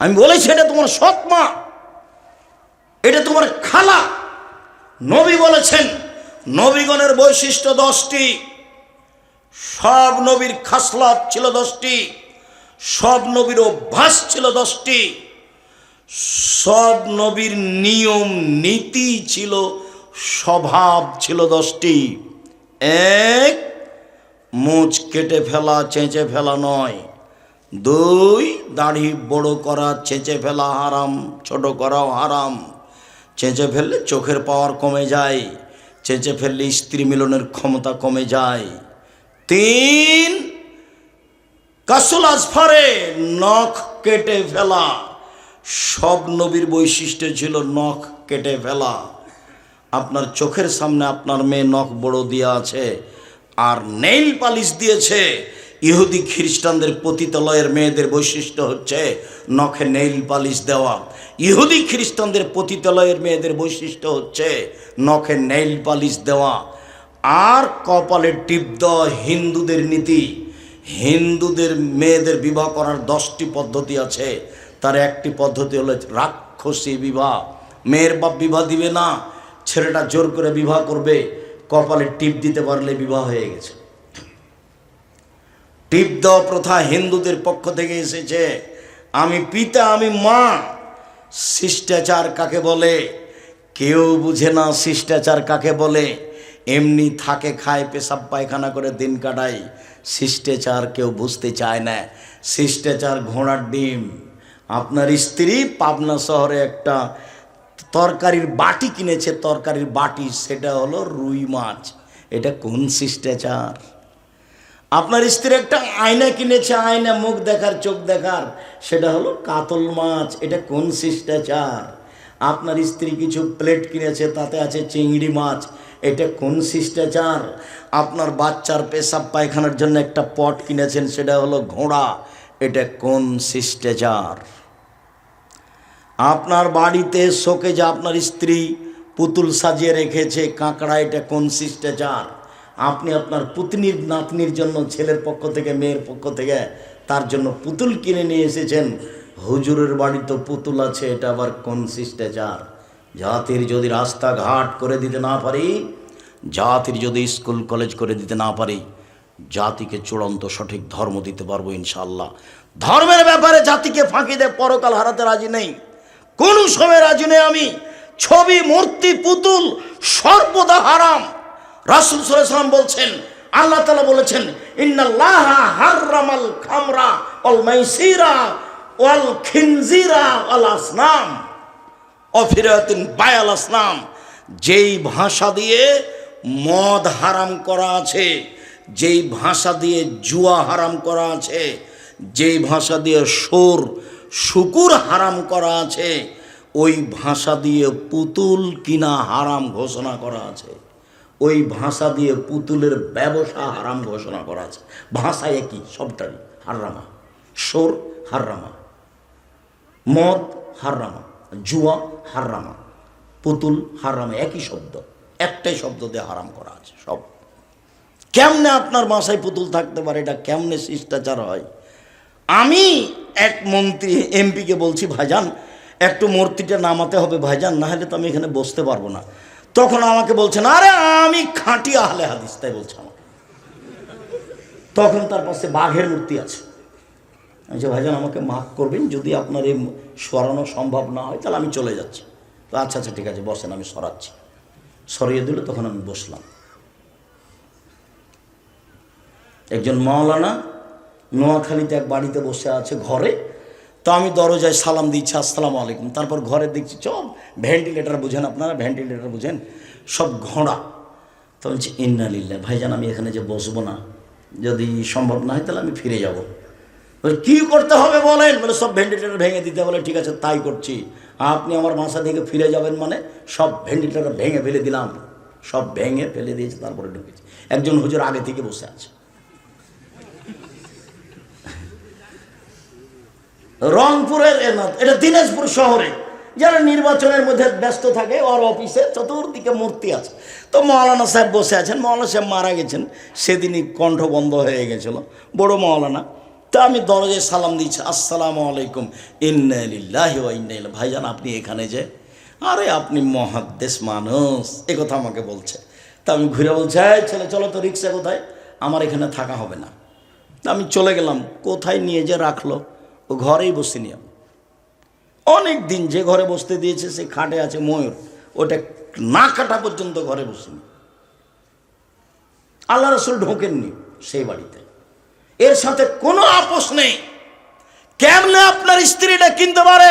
আমি বলেছি এটা তোমার সৎ মা, এটা তোমার খালা। নবী বলেছেন নবীগণের বৈশিষ্ট্য 10টি, সব নবীর খাসলাত ছিল 10টি, সব নবীর অভ্যাস ছিল 10টি, সব নবীর নিয়ম নীতি ছিল, স্বভাব ছিল 10টি। 1, মুছ কেটে ফেলা, চেঁচে ফেলা নয়। 2, দাড়ি বড় করা, চেঁচে ফেলা হারাম, ছোট করাও হারাম। চেঁচে ফেললে চোখের পাওয়ার কমে যায়, চেঁচে ফেললে স্ত্রী মিলনের ক্ষমতা কমে যায়। 3, কাসুল আজফারে, নখ কেটে ফেলা। সব নবীর বৈশিষ্ট্য ছিল নখ কেটে ফেলা। আপনার চোখের সামনে আপনার মেয়ে নখ বড় দিয়ে আছে আর নেইল পালিশ দিয়েছে। ইহুদি খ্রিস্টানদের পতিতালয়ের মেয়েদের বৈশিষ্ট্য হচ্ছে নখে নেইল পালিশ দেওয়া। ইহুদি খ্রিস্টানদের পতিতালয়ের মেয়েদের বৈশিষ্ট্য হচ্ছে নখে নেইল পালিশ দেওয়া। আর কপালে টিপ দেওয়া হিন্দুদের নীতি। হিন্দুদের মেয়েদের বিবাহ করার 10টি পদ্ধতি আছে, তার একটি পদ্ধতি হলো রাক্ষসী বিবাহ। মেয়ের বাপ বিবাহ দিবে না, ছেলেটা জোর করে বিবাহ করবে, কপালে টিপ দিতে পারলে বিবাহ হয়ে গেছে। টিপ দেওয়া প্রথা হিন্দুদের পক্ষ থেকে এসেছে। আমি পিতা, আমি মা। শিষ্টাচার কাকে বলে কেউ বুঝে না। শিষ্টাচার কাকে বলে? এমনি থাকে, খায়, পেশাব পায়খানা করে দিন কাটায়। শিষ্টাচার কেউ বুঝতে চায় না। শিষ্টাচার ঘোড়ার ডিম। আপনার স্ত্রী পাবনা শহরে একটা তরকারির বাটি কিনেছে, তরকারির বাটি, সেটা হলো রুই মাছ। এটা কোন শিষ্টাচার? আপনার স্ত্রী একটা আয়না কিনেছে, আয়না মুখ দেখার, চোখ দেখার, সেটা হলো কাতল মাছ। এটা কোন শিষ্টাচার? আপনার স্ত্রী কিছু প্লেট কিনেছে, তাতে আছে চিংড়ি মাছ। এটা কোন শিষ্টাচার? আপনার বাচ্চার পেশাব পায়খানার জন্য একটা পট কিনেছেন, সেটা হলো ঘোড়া। এটা কোন শিষ্টাচার? আপনার বাড়িতে শোকেজে আপনার স্ত্রী পুতুল সাজিয়ে রেখেছে, কাঁকড়া। এটা কোন শিষ্টাচার? আপনি আপনার পুতনির নাতনির জন্য ছেলের পক্ষ থেকে, মেয়ের পক্ষ থেকে তার জন্য পুতুল কিনে নিয়ে এসেছেন। হুজুরের বাড়িতে পুতুল আছে, এটা আবার কোন শিষ্টাচার? জাতির যদি রাস্তাঘাট করে দিতে না পারি, জাতির যদি স্কুল কলেজ করে দিতে না পারি, জাতিকে চূড়ান্ত সঠিক ধর্ম দিতে পারবো ইনশাআল্লাহ। ধর্মের ব্যাপারে জাতিকে ফাঁকি দিয়ে পরকাল হারাতে রাজি নেই, কোন সময় রাজি নেই আমি। ছবি, মূর্তি, পুতুল সর্বদা হারাম। রাসূল সাল্লাল্লাহু আলাইহি ওয়াসাল্লাম বলছেন, আল্লাহ তাআলা বলেছেন, ইন্নাল্লাহা হাররামাল খামরা ওয়াল মাইসিরা ওয়াল খিনজিরা ওয়াল আসনাম অফিরাতিন বায়াল আসনাম। যেই ভাষা দিয়ে মদ হারাম করা আছে, যেই ভাষা দিয়ে জুয়া হারাম করা আছে, যেই ভাষা দিয়ে সুর, শুকুর হারাম করা আছে, ওই ভাষা দিয়ে পুতুল কিনা হারাম ঘোষণা করা আছে। ওই ভাষা দিয়ে পুতুলের ব্যবসা হারাম ঘোষণা করা আছে। ভাষা একই, সবটাই হারামা। সুর হারামা, মদ হারামা, জুয়া হারামা, পুতুল হারামা, একই শব্দ, একটাই শব্দ দিয়ে হারাম করা আছে সব। কেমনে আপনার বাসায় পুতুল থাকতে পারে? এটা কেমনে শিষ্টাচার হয়? আমি এক মন্ত্রী এমপিকে বলছি, ভাইজান একটু মূর্তিটা নামাতে হবে ভাইজান, না হলে তো আমি এখানে বসতে পারবো না। তখন আমাকে বলছেন, আরে আমি খাঁটি আহলে হাদিস, তাই বলছে আমাকে। তখন তার পাশে বাঘের মূর্তি আছে। আমি যে ভাইজান আমাকে মাফ করবেন, যদি আপনার এই সরানো সম্ভব না হয় তাহলে আমি চলে যাচ্ছি। তো আচ্ছা আচ্ছা ঠিক আছে বসেন, আমি সরাচ্ছি। সরিয়ে দিল, তখন আমি বসলাম। একজন মাওলানা নোয়াখালীতে এক বাড়িতে বসে আছে ঘরে। তো আমি দরজায় সালাম দিচ্ছি, আসসালামু আলাইকুম। তারপর ঘরে দেখছি সব ভেন্টিলেটার, বুঝেন আপনারা ভেন্টিলেটার বুঝেন, সব ঘোড়া। তো বলছি ইন্না লিল্লাহ, ভাইজান আমি এখানে যে বসবো না, যদি সম্ভব না হয় তাহলে আমি ফিরে যাব। কি করতে হবে বলেন? বলে সব ভেন্টিলেটার ভেঙে দিতে। বলে ঠিক আছে তাই করছি। আপনি আমার বাসা থেকে ফিরে যাবেন মানে? সব ভেন্টিলেটার ভেঙে ফেলে দিলাম, সব ভেঙে ফেলে দিয়েছে, তারপরে ঢুকেছি। একজন হুজুর আগে থেকে বসে আছে। রংপুরের, এটা দিনাজপুর শহরে, যারা নির্বাচনের মধ্যে ব্যস্ত থাকে, ওর অফিসে চতুর্দিকে মূর্তি আছে। তো মৌলানা সাহেব বসে আছেন। মৌলানা সাহেব মারা গেছেন, সেদিনই কণ্ঠ বন্ধ হয়ে গেছিল। বড় মৌলানা, তা আমি দরজায় সালাম দিচ্ছি, আসসালামু আলাইকুম, ইন্না লিল্লাহি ওয়া ইন্না ইলাইহি। ভাইজান আপনি এখানে যে, আরে আপনি মহাদ্দেশ মানুষ, এ কথা আমাকে বলছে। তা আমি ঘুরে বলছি, এই ছেলে চলো তো, রিক্সা কোথায়, আমার এখানে থাকা হবে না। তা আমি চলে গেলাম, কোথায় নিয়ে যে রাখলো, ও ঘরেই বসিনি আমি। অনেক দিন যে ঘরে বসতে দিয়েছে সে খাটে আছে ময়ূর, ওটা না কাটা পর্যন্ত ঘরে বসিনি। আল্লাহ রাসূল ঢোকেননি সেই বাড়িতে, এর সাথে কোনো আপোষ নেই। কেমনে আপনার স্ত্রীটা কিনতে পারে?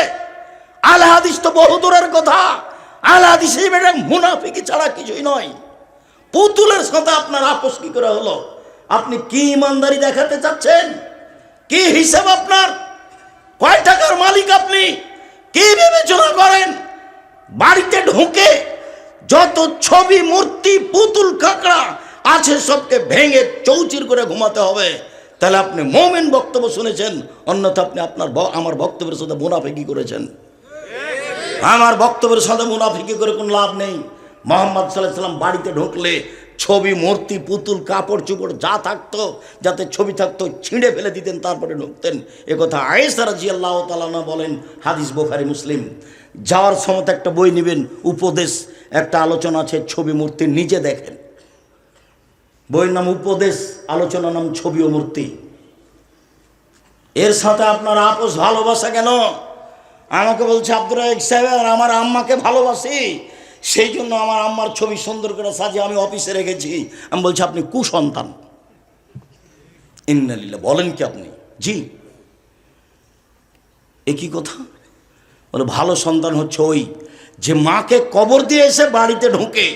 আল হাদিস তো বহু দূরের কথা, আল হাদিস এই বেটা মুনাফিকি ছাড়া কিছুই নয়। পুতুলের সাথে আপনার আপোষ কি করে হলো? আপনি কি ইমানদারি দেখাতে চাচ্ছেন? কি হিসাব আপনার? কয় টাকার মালিক আপনি? কি বিবেচনা করেন? বাড়িতে ঢুকে যত ছবি, মূর্তি, পুতুল, কাঁকড়া আছে সবকে ভেঙে চৌচির করে ঘুমাতে হবে। তাহলে আপনি মুমিন বক্তব্য শুনেছেন, অন্যথা আপনি আমার বক্তব্যের সাথে মুনাফিকি করেছেন। আমার বক্তব্যের সাথে মুনাফিকি করে কোনো লাভ নেই। মুহাম্মদ সাল্লাল্লাহু আলাইহি ওয়াসাল্লাম বাড়িতে ঢুকলে ছবি, মূর্তি, পুতুল, কাপড় চোপড় যা থাকতো, যাতে ছবি থাকতো ছিঁড়ে ফেলে দিতেন, তারপরে ঢুকতেন। একথা আয়েশা রাদিয়াল্লাহু তাআলা আনহা বলেন, হাদিস বুখারী মুসলিম। যাওয়ার সময় একটা বই নেবেন, উপদেশ, একটা আলোচনা আছে ছবি মূর্তি, নিজে দেখেন। বইয়ের নাম উপদেশ, আলোচনার নাম ছবি ও মূর্তি। এর সাথে আপনার আপোষ ভালোবাসা কেন? আমাকে বলছে আব্দুর রাজ্জাক সাহেব, আমার আম্মাকে ভালোবাসি, সেই জন্য আমার আম্মার ছবি সুন্দর করে সাজিয়ে আমি অফিসে রেখেছি। আমি বলছি আপনি কুসন্তান। ইন্না লিল্লাহ, বলেন কি আপনি? জি। একই কথা বলে, ভালো সন্তান হচ্ছে ওই যে মাকে কবর দিয়ে এসে বাড়িতে ঢুকে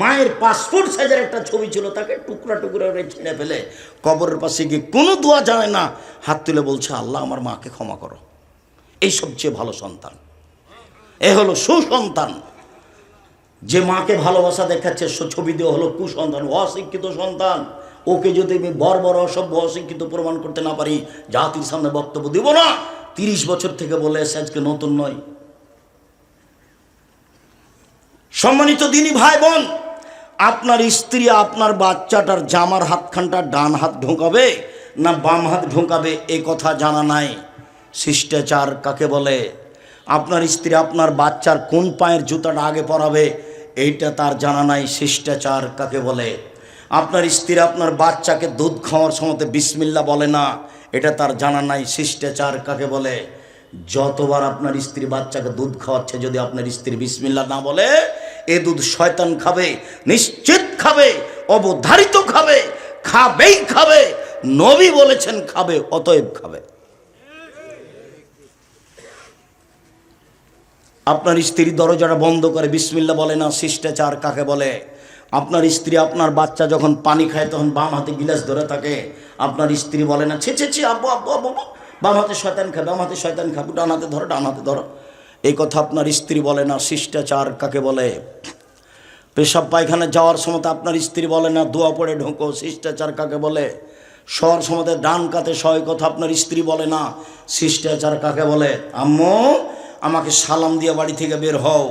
মায়ের পাসপোর্ট সাইজের একটা ছবি ছিল, তাকে টুকরা টুকরা করে ছিঁড়ে ফেলে কবরের পাশে গিয়ে কোনো দোয়া জানে না, হাত তুলে বলছে আল্লাহ আমার মাকে ক্ষমা করো। এই সবচেয়ে ভালো সন্তান। এ হলো সুসন্তান। যে মাকে ভালোবাসা দেখাচ্ছে ছবি দিয়ে হলো কুসন্তান, অশিক্ষিত সন্তান। ওকে যদি আমি বর্বর, অসভ্য, অশিক্ষিত প্রমাণ করতে না পারি, জাতির সামনে বক্তব্য দিব না। 30 বছর থেকে বলে এসে আজকে নতুন নয়। সম্মানিত দিনী ভাই বোন, আপনার স্ত্রী আপনার বাচ্চাটার জামার হাতখানটা ডান হাত ঢোকাবে না বাম হাত ঢোকাবে এই কথা জানা নাই। শিষ্টাচার কাকে বলে? আপনার স্ত্রী আপনার বাচ্চার কোন পায়ের জুতাটা আগে পরাবে এইটা তার জানা নাই। শিষ্টাচার কাকে বলে? আপনার স্ত্রী আপনার বাচ্চাকে দুধ খাওয়ার সময় বিসমিল্লাহ বলে না, এটা তার জানা নাই। শিষ্টাচার কাকে বলে? যতবার আপনার স্ত্রী বাচ্চাকে দুধ খাওয়াচ্ছে, যদি আপনার স্ত্রী বিসমিল্লাহ না বলে, এ দুধ শয়তান খাবে, নিশ্চিত খাবে, অবধারিত খাবে, খাবেই খাবে। নবী বলেছেন খাবে, অতএব খাবে। আপনার স্ত্রী দরজাটা বন্ধ করে বিসমিল্লাহ বলে না, শিষ্টাচার কাকে বলে? আপনার স্ত্রী আপনার বাচ্চা যখন পানি খায় তখন বাম হাতে গিলাস ধরে থাকে, আপনার স্ত্রী বলে না ছি ছি ছি আব্বু আব্বু আব্বু, বাম হাতে শয়তান খাবে, বাম হাতে শয়তান খাবে, ডান হাতে ধরো, ডান হাতে ধরো। এই কথা আপনার স্ত্রী বলে না। শিষ্টাচার কাকে বলে? পেশাব পায়খানা যাওয়ার সময় আপনার স্ত্রী বলে না দোয়া পড়ে ঢোকো। শিষ্টাচার কাকে বলে? শোয়ার সময় ডান কাতে শয়, কথা আপনার স্ত্রী বলে না। শিষ্টাচার কাকে বলে? আম্মু আমাকে সালাম দিয়ে বাড়ি থেকে বের হও,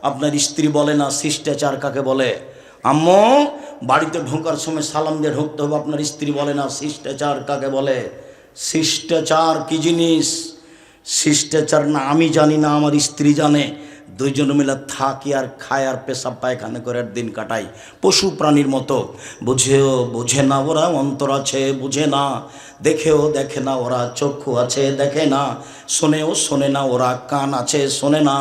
আপনার স্ত্রী বলে না। শিষ্টাচার কাকে বলে? আম্মু বাড়িতে ঢোকার সময় সালাম দিয়ে ঢুকতে হবে, আপনার স্ত্রী বলে না। শিষ্টাচার কাকে বলে? শিষ্টাচার কি জিনিস? শিষ্টাচার না আমি জানি না, আমার স্ত্রী জানে। দুইজন মিলে থাকি আর খায় আর পেশাব পায়খানা করে দিন কাটাই পশু প্রাণীর মতো। বুঝেও বোঝে না ওরা, অন্তর আছে বুঝে না, দেখেও দেখে না ওরা, চক্ষু আছে দেখে না, শোনেও শোনে না ওরা, কান আছে শোনে না।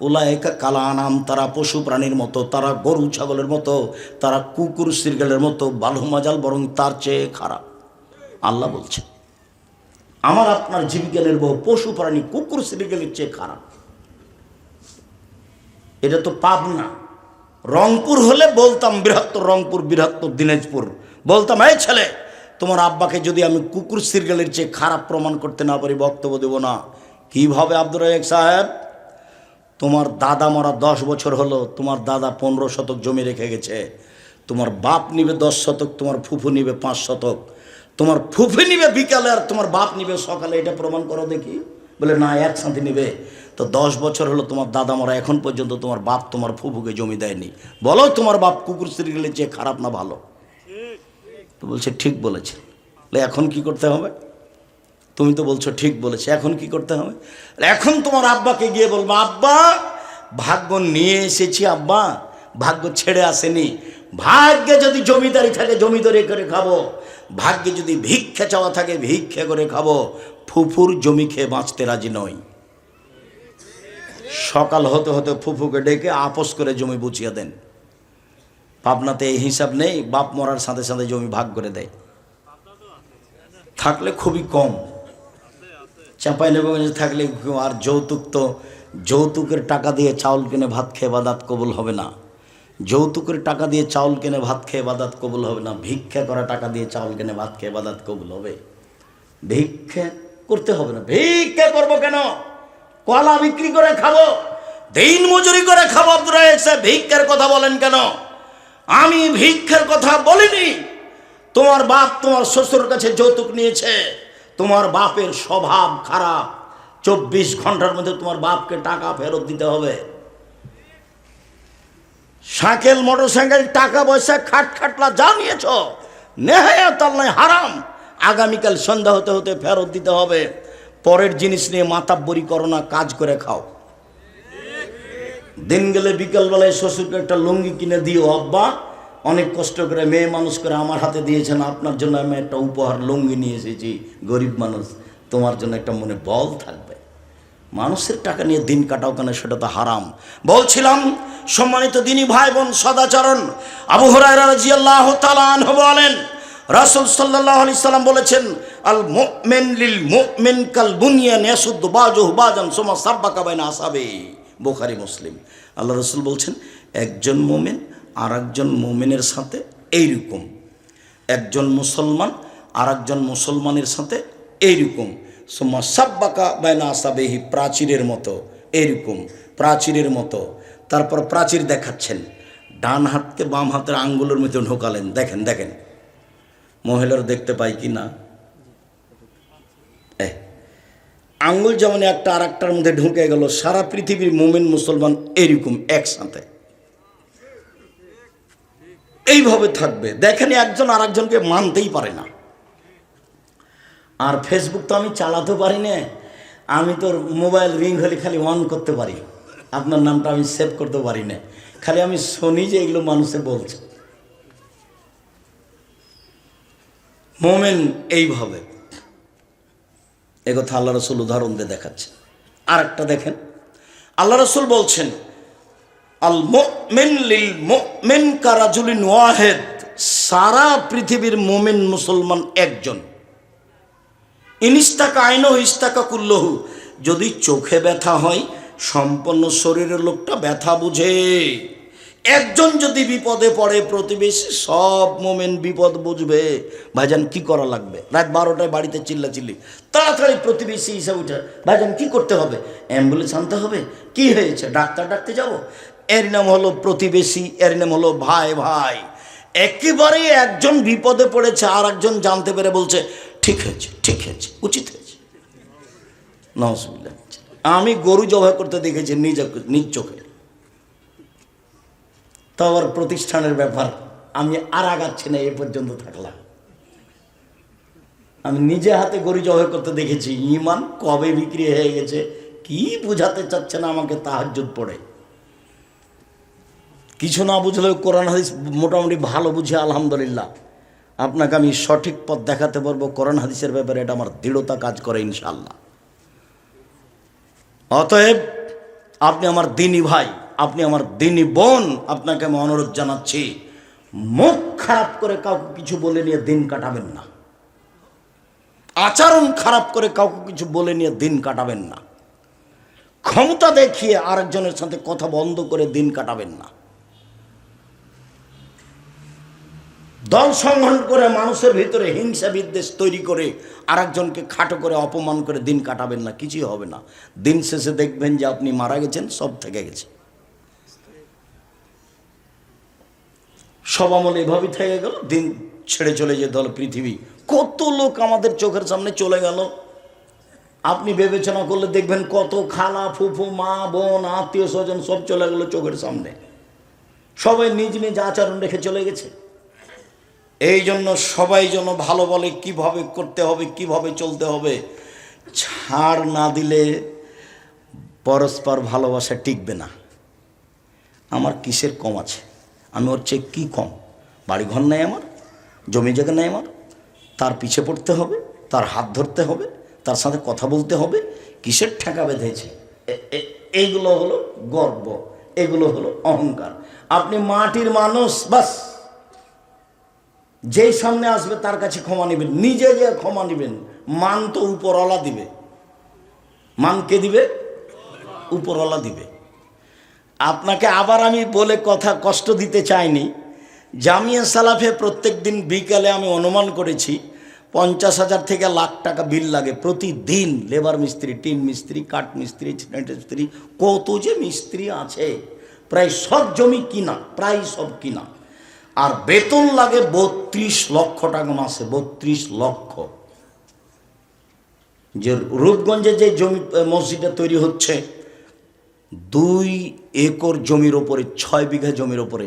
উলায়েকা কালা আনাম, তারা পশু প্রাণীর মতো, তারা গরু ছাগলের মতো, তারা কুকুর শৃগালের মতো, বালু মাজাল বরং তার চেয়ে খারাপ। আল্লাহ বলছে আমার আপনার জীবিকানের বহু পশু প্রাণী কুকুর শৃগালের চেয়ে খারাপ। এটা তো পাবনা, রংপুর হলে বলতাম, বৃহত্তর রংপুর, বৃহত্তর দিনাজপুর, বলতাম এই ছেলে তোমার আব্বাকে যদি আমি কুকুর শৃগালের চেয়ে খারাপ প্রমাণ করতে না পারি বক্তব্য দেব না। কিভাবে আব্দুর রাজ্জাক সাহেব? তোমার দাদা মরা 10 বছর হলো, তোমার দাদা 15 শতক জমি রেখে গেছে, তোমার বাপ নিবে 10 শতক, তোমার ফুফু নিবে 5 শতক, তোমার ফুফু নিবে বিকালে আর তোমার বাপ নিবে সকালে, এটা প্রমাণ করো দেখি। বলে না একসাথে নিবে। তো 10 বছর হলো তোমার দাদা মরা, এখন পর্যন্ত তোমার বাপ তোমার ফুফুকে জমি দেয়নি, বলো তোমার বাপ কুকুর শৃগালের চেয়ে খারাপ না ভালো? তো বলছে ঠিক বলেছে। এখন কি করতে হবে? তুমি তো বলছো ঠিক বলেছে, এখন কি করতে হবে? এখন তোমার আব্বাকে গিয়ে বলবো, আব্বা ভাগ্য নিয়ে এসেছি, আব্বা ভাগ্য ছেড়ে আসেনি। ভাগ্যে যদি জমিদারি থাকে জমিদারি করে খাবো, ভাগ্যে যদি ভিক্ষা চাওয়া থাকে ভিক্ষা করে খাবো। ফুফুর জমি খেয়ে বাঁচতে রাজি নই। সকাল হতে হতে ফুফুকে ডেকে আপোষ করে জমি বুঝিয়ে দেন। পাবনাতে এই হিসাব নেই, বাপ মরার সাথে সাথে জমি ভাগ করে দেয়, থাকলে খুবই কম। চাঁপাইনবাবগঞ্জে থাকলে আর যৌতুক তো, যৌতুকের টাকা দিয়ে চাউল কিনে ভাত খেয়ে বাদাত কবুল হবে না। যৌতুকের টাকা দিয়ে চাউল কিনে ভাত খেয়ে বাদাত কবুল হবে না। ভিক্ষা করা টাকা দিয়ে চাউল কিনে ভাত খেয়ে বাদাত কবুল হবে? ভিক্ষা করতে হবে না। ভিক্ষা করবো কেন? কলা বিক্রি করে খাবো, দিন মজুরি করে খাবো। আব্দুর রাজ্জাক সাহেব ভিক্ষার কথা বলেন কেন? আমি ভিক্ষার কথা বলিনি। তোমার বাপ তোমার শ্বশুর কাছে যৌতুক নিয়েছে, তোমার বাপের স্বভাব খারাপ, 24 ঘন্টার মধ্যে তোমার বাপকে টাকা ফেরত দিতে হবে। সাইকেল মোটরসাইকেল টাকা পয়সা খাটলা যা নিয়েছ নেহায়াত আল্লাহ হারাম, আগামীকাল সন্ধ্যা হতে হতে ফেরত দিতে হবে। পরের জিনিস নিয়ে মাতাব্বরি করো না, কাজ করে খাও। দিন গেলে বিকালবেলায় শ্বশুরকে একটা লুঙ্গি কিনে দিও, আব্বা অনেক কষ্ট করে মেয়ে মানুষ করে আমার হাতে দিয়েছেন, আপনার জন্য আমি একটা উপহার লুঙ্গি নিয়ে এসেছি, গরিব মানুষ, তোমার জন্য একটা মনে বল থাকবে। মানুষের টাকা নিয়ে দিন কাটাও কেন? সেটা তো হারাম। বলছিলাম সম্মানিত দিনী ভাই বোন, সদাচরণ, আবু হুরায়রা রাদিয়াল্লাহু তাআলা আনহু বলেন, রাসূল সাল্লাল্লাহু আলাইহি সাল্লাম বলেছেন, আল মুমিন লিল মুমিন কাল বুনিয়ান ইয়াসুদ্দু বাযুহু বাযান সুম্মা সাব্বাকা বাইনা আসাবি। বুখারী মুসলিম। আল্লাহ রাসূল বলছেন, একজন মুমিন আর একজন মুমিনের সাথে এইরকম, একজন মুসলমান আর একজন মুসলমানের সাথে এইরকম। সুম্মা সাব্বাকা বাইনা আসাবিহি, প্রাচীরের মতো, এরকম প্রাচীরের মতো। তারপর প্রাচীর দেখাচ্ছেন, ডান হাতকে বাম হাতের আঙ্গুলের মধ্যে ঢোকালেন। দেখেন দেখেন মহিলারা দেখতে পাই কি না? আঙ্গুল যেমন একটা আর একটার মধ্যে ঢুকে গেল। সারা পৃথিবীর মুমিন মুসলমান এরকম একসাথে এইভাবে থাকবে। দেখেন একজন আর একজনকে মানতেই পারে না। আর ফেসবুক তো আমি চালাতে পারি না, আমি তোর মোবাইল রিং হলে খালি অন করতে পারি, আপনার নামটা আমি সেভ করতে পারি না, খালি আমি শুনি যে এগুলো মানুষে বলছে। মোমেন এইভাবে, একথা আল্লাহ রসুল উদাহরণ দিয়ে দেখাচ্ছে। আর একটা দেখেন, আল্লাহ রসুল বলছেন, আল মুমিন লিল মুমিন কারাজুলিন ওয়াহিদ, সারা পৃথিবীর মুমিন মুসলমান একজন। ইনিস্তাকা আইনহু ইস্তাকা কুল্লহু, যদি চোখে ব্যথা হয় সম্পূর্ণ শরীরের লোকটা ব্যথা বুঝে। একজন যদি বিপদে পড়ে প্রতিবেশী সব মোমেন বিপদ বুঝবে। ভাইজান কি করা লাগবে? রাত 12টায় বাড়িতে চিল্লাচিল্লি, তাড়াতাড়ি প্রতিবেশী হিসাবে উঠে, ভাইজান কি করতে হবে? অ্যাম্বুলেন্স আনতে হবে। কি হয়েছে? ডাক্তার ডাকতে যাব। এর নাম হলো প্রতিবেশী, এর নাম হলো ভাই ভাই। একেবারে একজন বিপদে পড়েছে আর একজন জানতে পেরে বলছে ঠিক হয়েছে, ঠিক হয়েছে, উচিত হয়েছে। নাউজুবিল্লাহ। আমি গরু জবাই করতে দেখেছি নিজ চোখে। তো আবার প্রতিষ্ঠানের ব্যাপার, আমি আর আগাচ্ছি না, এ পর্যন্ত থাকলাম। আমি নিজে হাতে গরু জবাই করতে দেখেছি। ইমান কবে বিক্রি হয়ে গেছে কি বুঝাতে চাচ্ছে না আমাকে। তাহাজ্জুদ পড়ে কিছু না বুঝলেও কোরআন হাদিস মোটামুটি ভালো বুঝে আলহামদুলিল্লাহ আপনাকে আমি সঠিক পথ দেখাতে পারবো। কোরআন হাদিসের ব্যাপারে এটা আমার দৃঢ়তা কাজ করে ইনশাআল্লাহ। অতএব আপনি আমার দিনী ভাই, আপনি আমার দিনী বোন, আপনাকে আমি অনুরোধ জানাচ্ছি, মুখ খারাপ করে কাউকে কিছু বলে নিয়ে দিন কাটাবেন না। আচরণ খারাপ করে কাউকে কিছু বলে নিয়ে দিন কাটাবেন না। ক্ষমতা দেখিয়ে আরেকজনের সাথে কথা বন্ধ করে দিন কাটাবেন না। দল সংগঠন করে মানুষের ভিতরে হিংসা বিদ্বেষ তৈরি করে আরেকজনকে খাটো করে অপমান করে দিন কাটাবেন না, কিছুই হবে না। দিন শেষে দেখবেন যে আপনি মারা গেছেন, সব থেকে গেছে। সব আমল এভাবেই থেকে গেল, দিন ছেড়ে চলে যেতে হলো পৃথিবী। কত লোক আমাদের চোখের সামনে চলে গেল। আপনি বিবেচনা করলে দেখবেন কত খালা ফুফু মা বোন আত্মীয় স্বজন সব চলে গেল চোখের সামনে। সবাই নিজ নিজ আচরণ রেখে চলে গেছে। এই জন্য সবাই যেন ভালো বলে কিভাবে করতে হবে, কিভাবে চলতে হবে। ছাড় না দিলে পরস্পর ভালোবাসা টিকবে না। আমার কিসের কম আছে? আমি ওর চেয়ে কী কম? বাড়িঘর নেই আমার, জমি জায়গা নেই আমার। তার পিছে পড়তে হবে, তার হাত ধরতে হবে, তার সাথে কথা বলতে হবে। কিসের ঠেকা বেঁধেছে? এইগুলো হলো গর্ব, এগুলো হলো অহংকার। আপনি মাটির মানুষ, বাস যেই সামনে আসবে তার কাছে ক্ষমা নেবেন, নিজে যে ক্ষমা নেবেন। মান তো উপরওয়ালা দিবে। মান কে দিবে? উপরওয়ালা দিবে। আপনাকে আবার আমি বলে কথা কষ্ট দিতে চাইনি। জামিয়া সালাফে প্রত্যেক দিন বিকালে আমি অনুমান করেছি 50,000 থেকে লাখ টাকা বিল লাগে প্রতিদিন। লেবার মিস্ত্রি, টিন মিস্ত্রি, কাঠ মিস্ত্রি, সিমেন্ট মিস্ত্রি, কত যে মিস্ত্রি আছে, প্রায় সব জমি কিনা, প্রায় সব কিনা। আর বেতন লাগে 32 লক্ষ টাকা মাসে, 32 লক্ষ। যে রূপগঞ্জে যে জমি মসজিদটা তৈরি হচ্ছে, 2 একর জমির ওপরে, 6 বিঘা জমির ওপরে,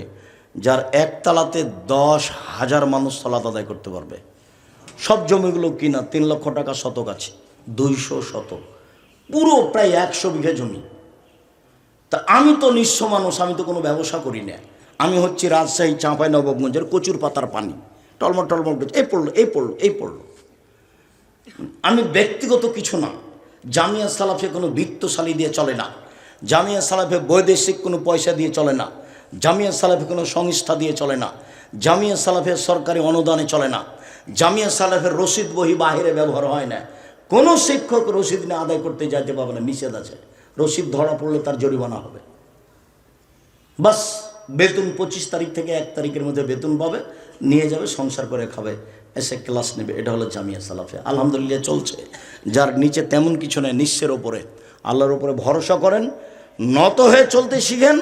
যার একতলাতে 10,000 মানুষ সালাত আদায় করতে পারবে। সব জমিগুলো কিনা, 3 লক্ষ টাকা শতক আছে, 200 শতক, পুরো প্রায় 100 বিঘা জমি। তা আমি তো নিঃস্ব মানুষ, আমি তো কোনো ব্যবসা করি না। আমি হচ্ছি রাজশাহী চাঁপাইনবাবগঞ্জের কচুর পাতার পানি, টলমল টলমল এই পড়লো, এই পড়লো, এই পড়লো। আমি ব্যক্তিগত কিছু না। জামিয়া সালাফে কোনো বিত্তশালী দিয়ে চলে না। জামিয়া সালাফে বৈদেশিক কোনো পয়সা দিয়ে চলে না। জামিয়া সালাফে কোনো সংস্থা দিয়ে চলে না। জামিয়া সালাফের সরকারি অনুদানে চলে না। জামিয়া সালাফের রসিদ বহি বাহিরে ব্যবহার হয় না। কোনো শিক্ষক রসিদ নিয়ে আদায় করতে যাইতে পারবে না, নিষেধ আছে। রসিদ ধরা পড়লে তার জরিমানা হবে। বাস বেতন 25 তারিখ থেকে 1 তারিখের মধ্যে বেতন পাবে, নিয়ে যাবে, সংসার করে খাবে, এসে ক্লাস নেবে। এটা হলো জামিয়া সালাফে। আলহামদুলিল্লাহ চলছে। যার নিচে তেমন কিছু নেই, নিঃস্বের ওপরে, আল্লাহর ওপরে ভরসা করেন, নত হয়ে চলতে শিখেন।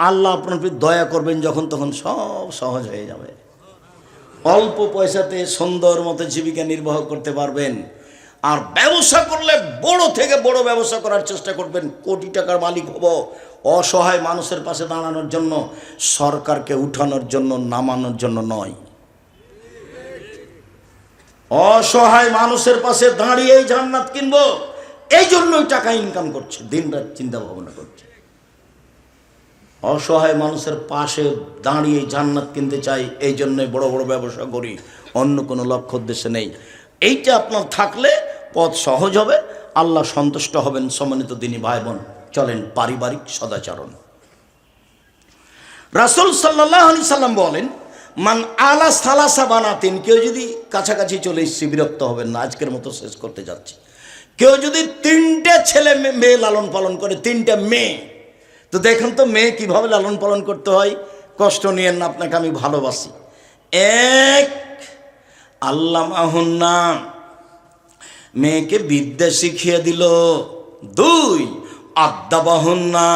আল্লাহ আপনার প্রতি দয়া করবেন, যখন তখন সব সহজ হয়ে যাবে। অল্প পয়সাতে সুন্দর মতো জীবিকা নির্বাহ করতে পারবেন। আর ব্যবসা করলে বড় থেকে বড় ব্যবসা করার চেষ্টা করবেন। কোটি টাকার মালিক হব, অসহায় মানুষের পাশে দাঁড়ানোর জন্য, সরকারকে উঠানোর জন্য, নামানোর জন্য নয়। অসহায় মানুষের পাশে দাঁড়িয়েই জান্নাত কিনবো, এই জন্যই টাকা ইনকাম করছে, দিনরাত চিন্তা ভাবনা করছে। অসহায় মানুষের পাশে দাঁড়িয়ে জান্নাত কিনতে চাই, এই জন্যই বড় বড় ব্যবসা করি, অন্য কোনো লক্ষ্য উদ্দেশ্যে নেই। এইটা আপনার থাকলে পথ সহজ হবে, আল্লাহ সন্তুষ্ট হবেন। সম্মানিত দিনী ভাই বোন, চলেন পারিবারিক সদাচরণ। রাসূল সাল্লাল্লাহু আলাইহি সাল্লাম বলেন, মান আলা সালাসা বানাতিন, কেউ যদি কাছাকাছি চলে এসেছি, বিরক্ত হবেন না, আজকের মতো শেষ করতে যাচ্ছি। কেউ যদি 3টে ছেলে মেয়ে লালন পালন করে, 3টে মেয়ে, তো দেখেন তো মেয়ে কিভাবে লালন পালন করতে হয়। কষ্ট নিয়েন না, আপনাকে আমি ভালোবাসি। 1, আল্লামাহুন্না, মেয়েকে বিদ্যা শিখিয়ে দিল। 2, আদাবাহুন্না,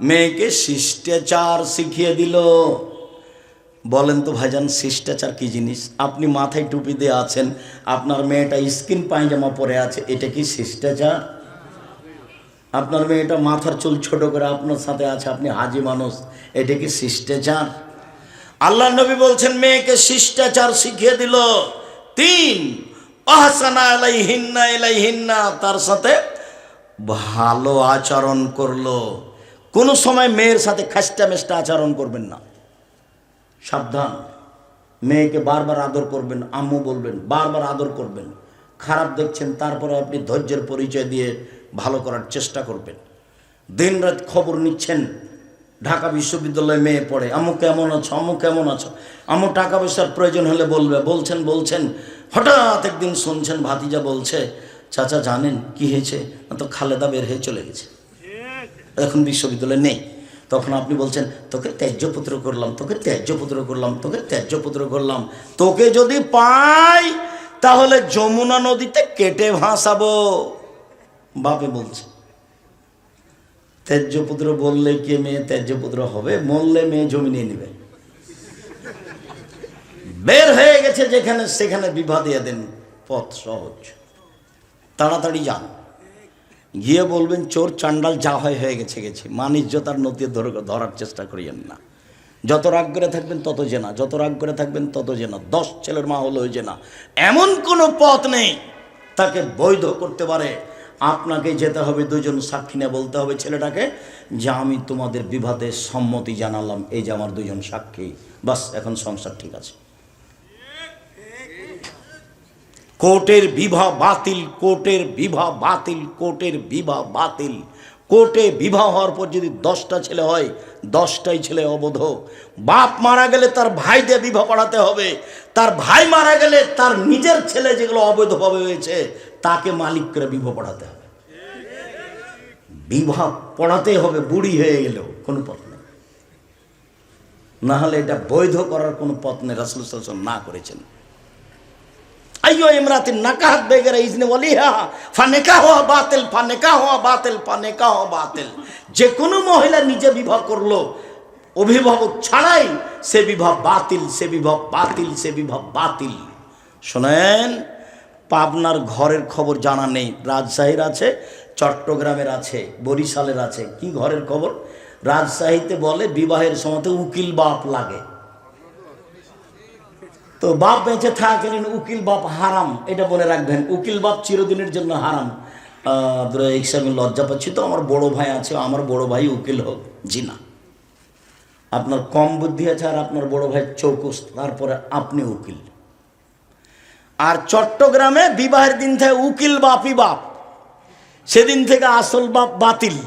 মেয়েকে শিষ্টাচার শিখিয়ে দিল। বলেন তো ভাইজান, শিষ্টাচার কি জিনিস? আপনি মাথায় টুপি দিয়ে আছেন, আপনার মেয়েটা স্কিন পায়জামা পরে আছে, এটা কি শিষ্টাচার? আপনার মেয়েটা মাথার চুল ছোট করে আপনার সাথে আছে, আপনি হাজি মানুষ, এটা কি শিষ্টাচার? আল্লাহ নবী বলছেন মেয়েকে শিষ্টাচার শিখিয়ে দিল। 3, আহসানা আলাইহিন্না ইলাইহিন্না, তার সাথে ভালো আচরণ করলো। কোনো সময় মেয়ের সাথে খাস্টা মেস্টা আচরণ করবেন না, সাবধান। মেয়েকে বারবার আদর করবেন, আম্মু বলবেন, বারবার আদর করবেন। খারাপ দেখছেন, তারপরে আপনি ধৈর্যের পরিচয় দিয়ে ভালো করার চেষ্টা করবেন। দিনরাত খবর নিচ্ছেন, ঢাকা বিশ্ববিদ্যালয়ে মেয়ে পড়ে, আম্মু কেমন আছো, আম্মু কেমন আছো, আম্মু টাকা পয়সার প্রয়োজন হলে বলবে, বলছেন। হঠাৎ একদিন শুনছেন ভাতিজা বলছে, চাচা জানেন কি হয়েছে? তো খালেদা বের হয়ে চলে গেছে, এখন বিশ্ববিদ্যালয়ে নেই। তখন আপনি বলছেন, তোকে ত্যায্যপুত্র করলাম, তোকে ত্যায্যপুত্র করলাম, তোকে ত্যায্যপুত্র করলাম। তোকে যদি পাই তাহলে যমুনা নদীতে কেটে ভাসাবো, বাপে বলছে। ত্যায্যপুত্র বললে কি মেয়ে ত্যায্যপুত্র হবে? মরলে মেয়ে জমি নিয়ে নেবে। বের হয়ে গেছে যেখানে সেখানে বিবাহ দিয়ে দেন, পথ সহজ, তাড়াতাড়ি যান। গিয়ে বলবেন, চোর চান্ডাল যা হয়ে গেছে। মানিজ্যতার নদী ধরার চেষ্টা করিয়েন না। যত রাগ করে থাকবেন তত জেনা, যত রাগ করে থাকবেন তত জেনা। 10 ছেলের মা হলো জেনা। এমন কোনো পথ নেই তাকে বৈধ করতে পারে আপনাকে যেতে হবে, দুজন সাক্ষী নিয়ে বলতে হবে ছেলেটাকে যে আমি তোমাদের বিবাহে সম্মতি জানালাম, এই যে আমার দুজন সাক্ষী, বাস এখন সংসার ঠিক আছে। কোর্টের বিবাহ বাতিল, কোর্টের বিবাহ বাতিল, কোর্টের বিবাহ বাতিল। কোর্টে বিবাহ হওয়ার পর যদি 10টা ছেলে হয়, 10টাই ছেলে অবৈধ। বাপ মারা গেলে তার ভাই দিয়ে বিবাহ পড়াতে হবে, তার ভাই মারা গেলে তার নিজের ছেলে যেগুলো অবৈধভাবে হয়েছে তাকে মালিক করে বিবাহ পড়াতে হবে। বিবাহ পড়াতে হবে, বুড়ি হয়ে গেলেও কোনো পথ নেই, না হলে এটা বৈধ করার কোনো পথ নেই। রাসূল সাল্লাল্লাহু আলাইহি ওয়াসাল্লাম না করেছেন। আইয়ো ইমরাতিন নাকাহাত বেগেরা ইজনে ওয়ালিহা ফানিকাহুহা বাতিল, ফানিকাহুহা বাতিল, ফানিকাহুহা বাতিল। যে কোনো মহিলা নিজে বিবাহ করলো অভিভাবক ছাড়াই, সে বিবাহ বাতিল, সে বিবাহ বাতিল, সে বিবাহ বাতিল। শোনেন, পাবনার ঘরের খবর জানা নেই, রাজশাহীর আছে, চট্টগ্রামের আছে, বরিশালের আছে। কি ঘরের খবর? রাজশাহীতে বলে বিবাহের সময় উকিল বাপ লাগে। তো বাপ বেঁচে থাকেন, উকিল বাপ হারাম, এটা বলে রাখবেন। উকিল বাপ চিরদিনের জন্য হারাম। আমি লজ্জা পাচ্ছি তো, আমার বড় ভাই আছে, আমার বড় ভাই উকিল হোক। জি না, আপনার কম বুদ্ধি আছে আর আপনার বড় ভাই চৌকুস, তারপরে আপনি উকিল। আর চট্টগ্রামে বিবাহের দিন থেকে উকিল বাপই বাপ, সেদিন থেকে আসল বাপ বাতিল।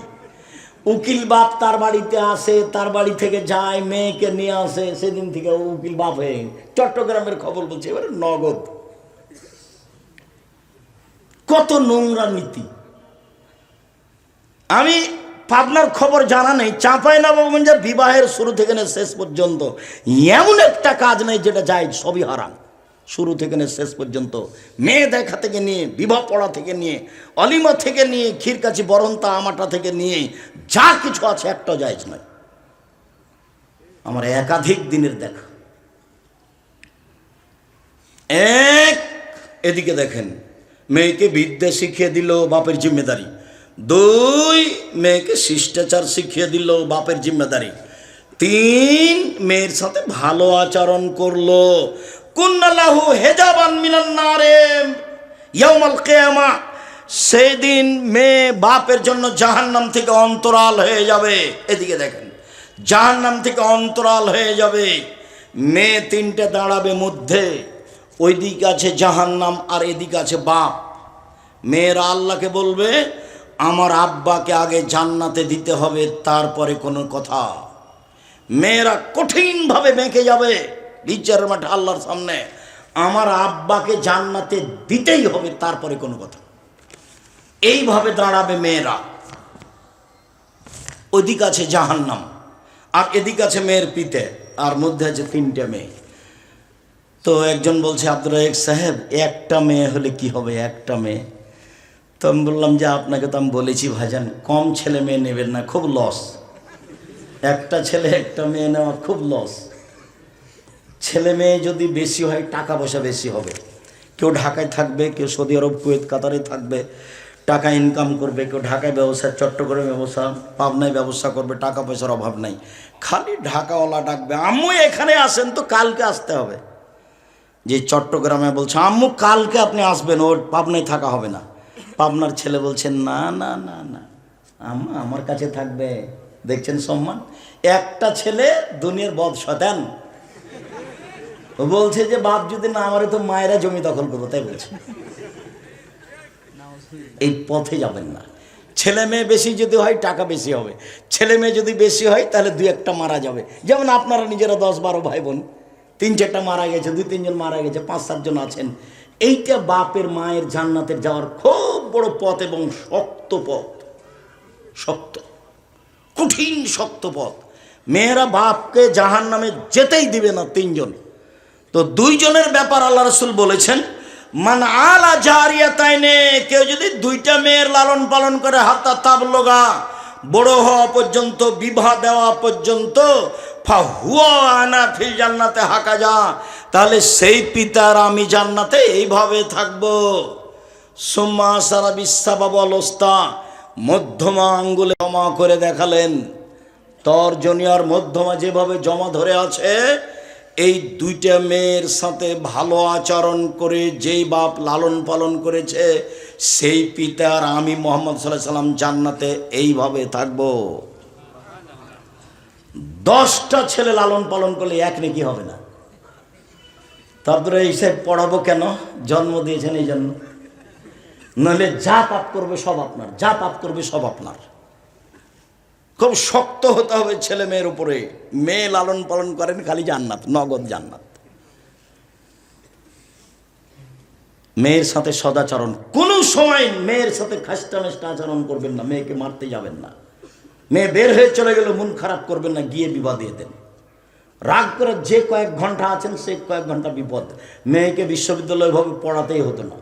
উকিল বাপ তার বাড়িতে আসে, তার বাড়ি থেকে যায়, মেয়েকে নিয়ে আসে, সেদিন থেকে উকিল বাপ হয়ে। চট্টগ্রামের খবর বলছে, এবারে নগদ। কত নোংরা নীতি। আমি পাবনার খবর জানা নেই, চাঁপাইনবাবগঞ্জে বিবাহের শুরু থেকে শেষ পর্যন্ত এমন একটা কাজ নেই যেটা যায়, সবই হারাম। শুরু থেকে শেষ পর্যন্ত মেয়ে দেখা থেকে নিয়ে, বিবাহ পড়া থেকে নিয়ে, অলিমা থেকে নিয়ে, ক্ষীরকাচি বরন্তা আমাটা থেকে নিয়ে যা কিছু আছে একটা জায়েজ নয়। আমার একাধিক দিনের দেখা। এদিকে দেখেন, মেয়েকে বিদ্যা শিখিয়ে দিল, বাপের জিম্মেদারি। 2, মেয়েকে শিষ্টাচার শিখিয়ে দিল, বাপের জিম্মেদারি। 3, মেয়ের সাথে ভালো আচরণ করলো। কুন্নালাহু হেজাবান মিনান নারে ইয়াউমাল কিয়ামা, সেদিন মেয়ে বাপের জন্য জাহান্নাম থেকে অন্তরাল হয়ে যাবে। এদিকে দেখেন, জাহান্নাম থেকে অন্তরাল হয়ে যাবে। মেয়ে 3টে দাঁড়াবে মধ্যে, ওই দিকে আছে জাহান্নাম আর এদিকে আছে বাপ। মেয়েরা আল্লাহকে বলবে, আমার আব্বাকে আগে জান্নাতে দিতে হবে, তারপরে কোনো কথা। মেয়েরা কঠিনভাবে বেঁকে যাবে বিচারের মাঠে আল্লাহর সামনে, আমার আব্বাকে জান্নাতে দিতেই হবে, তারপরে কোনো কথা। এইভাবে দাঁড়াবে মেয়েরা। ওদিকে আছে জাহান্নাম আর এদিকে আছে মেয়ের পিতে, আর মধ্যে আছে 3টে মেয়ে। তো একজন বলছে, আব্দুর রাজ্জাক সাহেব, একটা মেয়ে হলে কি হবে, একটা মেয়ে। তো আমি বললাম যে আপনাকে তো আমি বলেছি ভাইজান, কম ছেলে মেয়ে নেবেন না, খুব লস। একটা ছেলে একটা মেয়ে নেওয়া খুব লস। ছেলে মেয়ে যদি বেশি হয়, টাকা পয়সা বেশি হবে। কেউ ঢাকায় থাকবে, কেউ সৌদি আরব, কুয়েত, কাতারে থাকবে, টাকা ইনকাম করবে। কেউ ঢাকায় ব্যবসা, চট্টগ্রামে ব্যবসা, পাবনায় ব্যবসা করবে, টাকা পয়সার অভাব নাই। খালি ঢাকাওয়ালা ডাকবে, আম্মু এখানে আসেন তো, কালকে আসতে হবে। যে চট্টগ্রামে বলছে, আম্মু কালকে আপনি আসবেন, ওর পাবনায় থাকা হবে না। পাবনার ছেলে বলছে, না না না না, আম্মা আমার কাছে থাকবে। দেখছেন সম্মান। একটা ছেলে দুনিয়ার বদ শয়তান, ও বলছে যে বাপ যদি না আমারে তো মায়েরা জমি দখল করবো, তাই বলছে। এই পথে যাবেন না। ছেলে মেয়ে বেশি যদি হয়, টাকা বেশি হবে। ছেলে মেয়ে যদি বেশি হয়, তাহলে 2-1টা মারা যাবে। যেমন আপনারা নিজেরা 10-12 ভাই বোন, 3-4টা মারা গেছে, 2-3 জন মারা গেছে, 5-7 জন আছেন। এইটা বাপের মায়ের জান্নাতের যাওয়ার খুব বড় পথ এবং শক্ত পথ, শক্ত, কঠিন শক্ত পথ। মেয়েরা বাপকে জাহান্নামে যেতেই দিবে না 3 জন। তো 2 জনের ব্যাপার আল্লাহ রাসূল বলেছেন, মান আলা জারিয়াতাইনে, কেউ যদি 2টা মেয়ের লালন পালন করে, হাত্তা তাবলুগা, বড় হওয়া পর্যন্ত, বিবাহ দেওয়া পর্যন্ত, ফাহুয়া আনা ফিল জান্নাতে হাকাজা, তাহলে সেই পিতার আমি জান্নাতে এইভাবে থাকবো। সুম্মা সারা বিসাবাব অলস্তা, মধ্যমা আঙ্গুলে জমা করে দেখালেন। তর্জনী আর মধ্যমা যেভাবে জমা ধরে আছে, এই দুইটা মেয়ের সাথে ভালো আচরণ করে যেই বাপ লালন পালন করেছে সেই পিতা আর আমি মুহাম্মদ সাল্লাল্লাহু আলাইহি সাল্লাম জান্নাতে এইভাবে থাকবো। 10টা ছেলে লালন পালন করলে এক নেকি হবে না। তারপরে এইসব পড়াবো কেন? জন্ম দিয়েছেন এই জন্য, নাহলে যা পাপ করবে সব আপনার, যা পাপ করবে সব আপনার। খুব শক্ত হতে হবে ছেলে মেয়ের উপরে। মেয়ে লালন পালন করেন খালি জান্নাত, নগদ জান্নাত। মেয়ের সাথে সদাচরণ, কোনো সময় মেয়ের সাথে খাস্টা মেস্টা আচরণ করবেন না, মেয়েকে মারতে যাবেন না। মেয়ে বের হয়ে চলে গেলে মন খারাপ করবেন না, গিয়ে বিবাদ দিয়ে দেন। রাগ করে যে কয়েক ঘন্টা আছেন সে কয়েক ঘন্টা বিপদ। মেয়েকে বিশ্ববিদ্যালয় ভাবে পড়াতেই হতো না,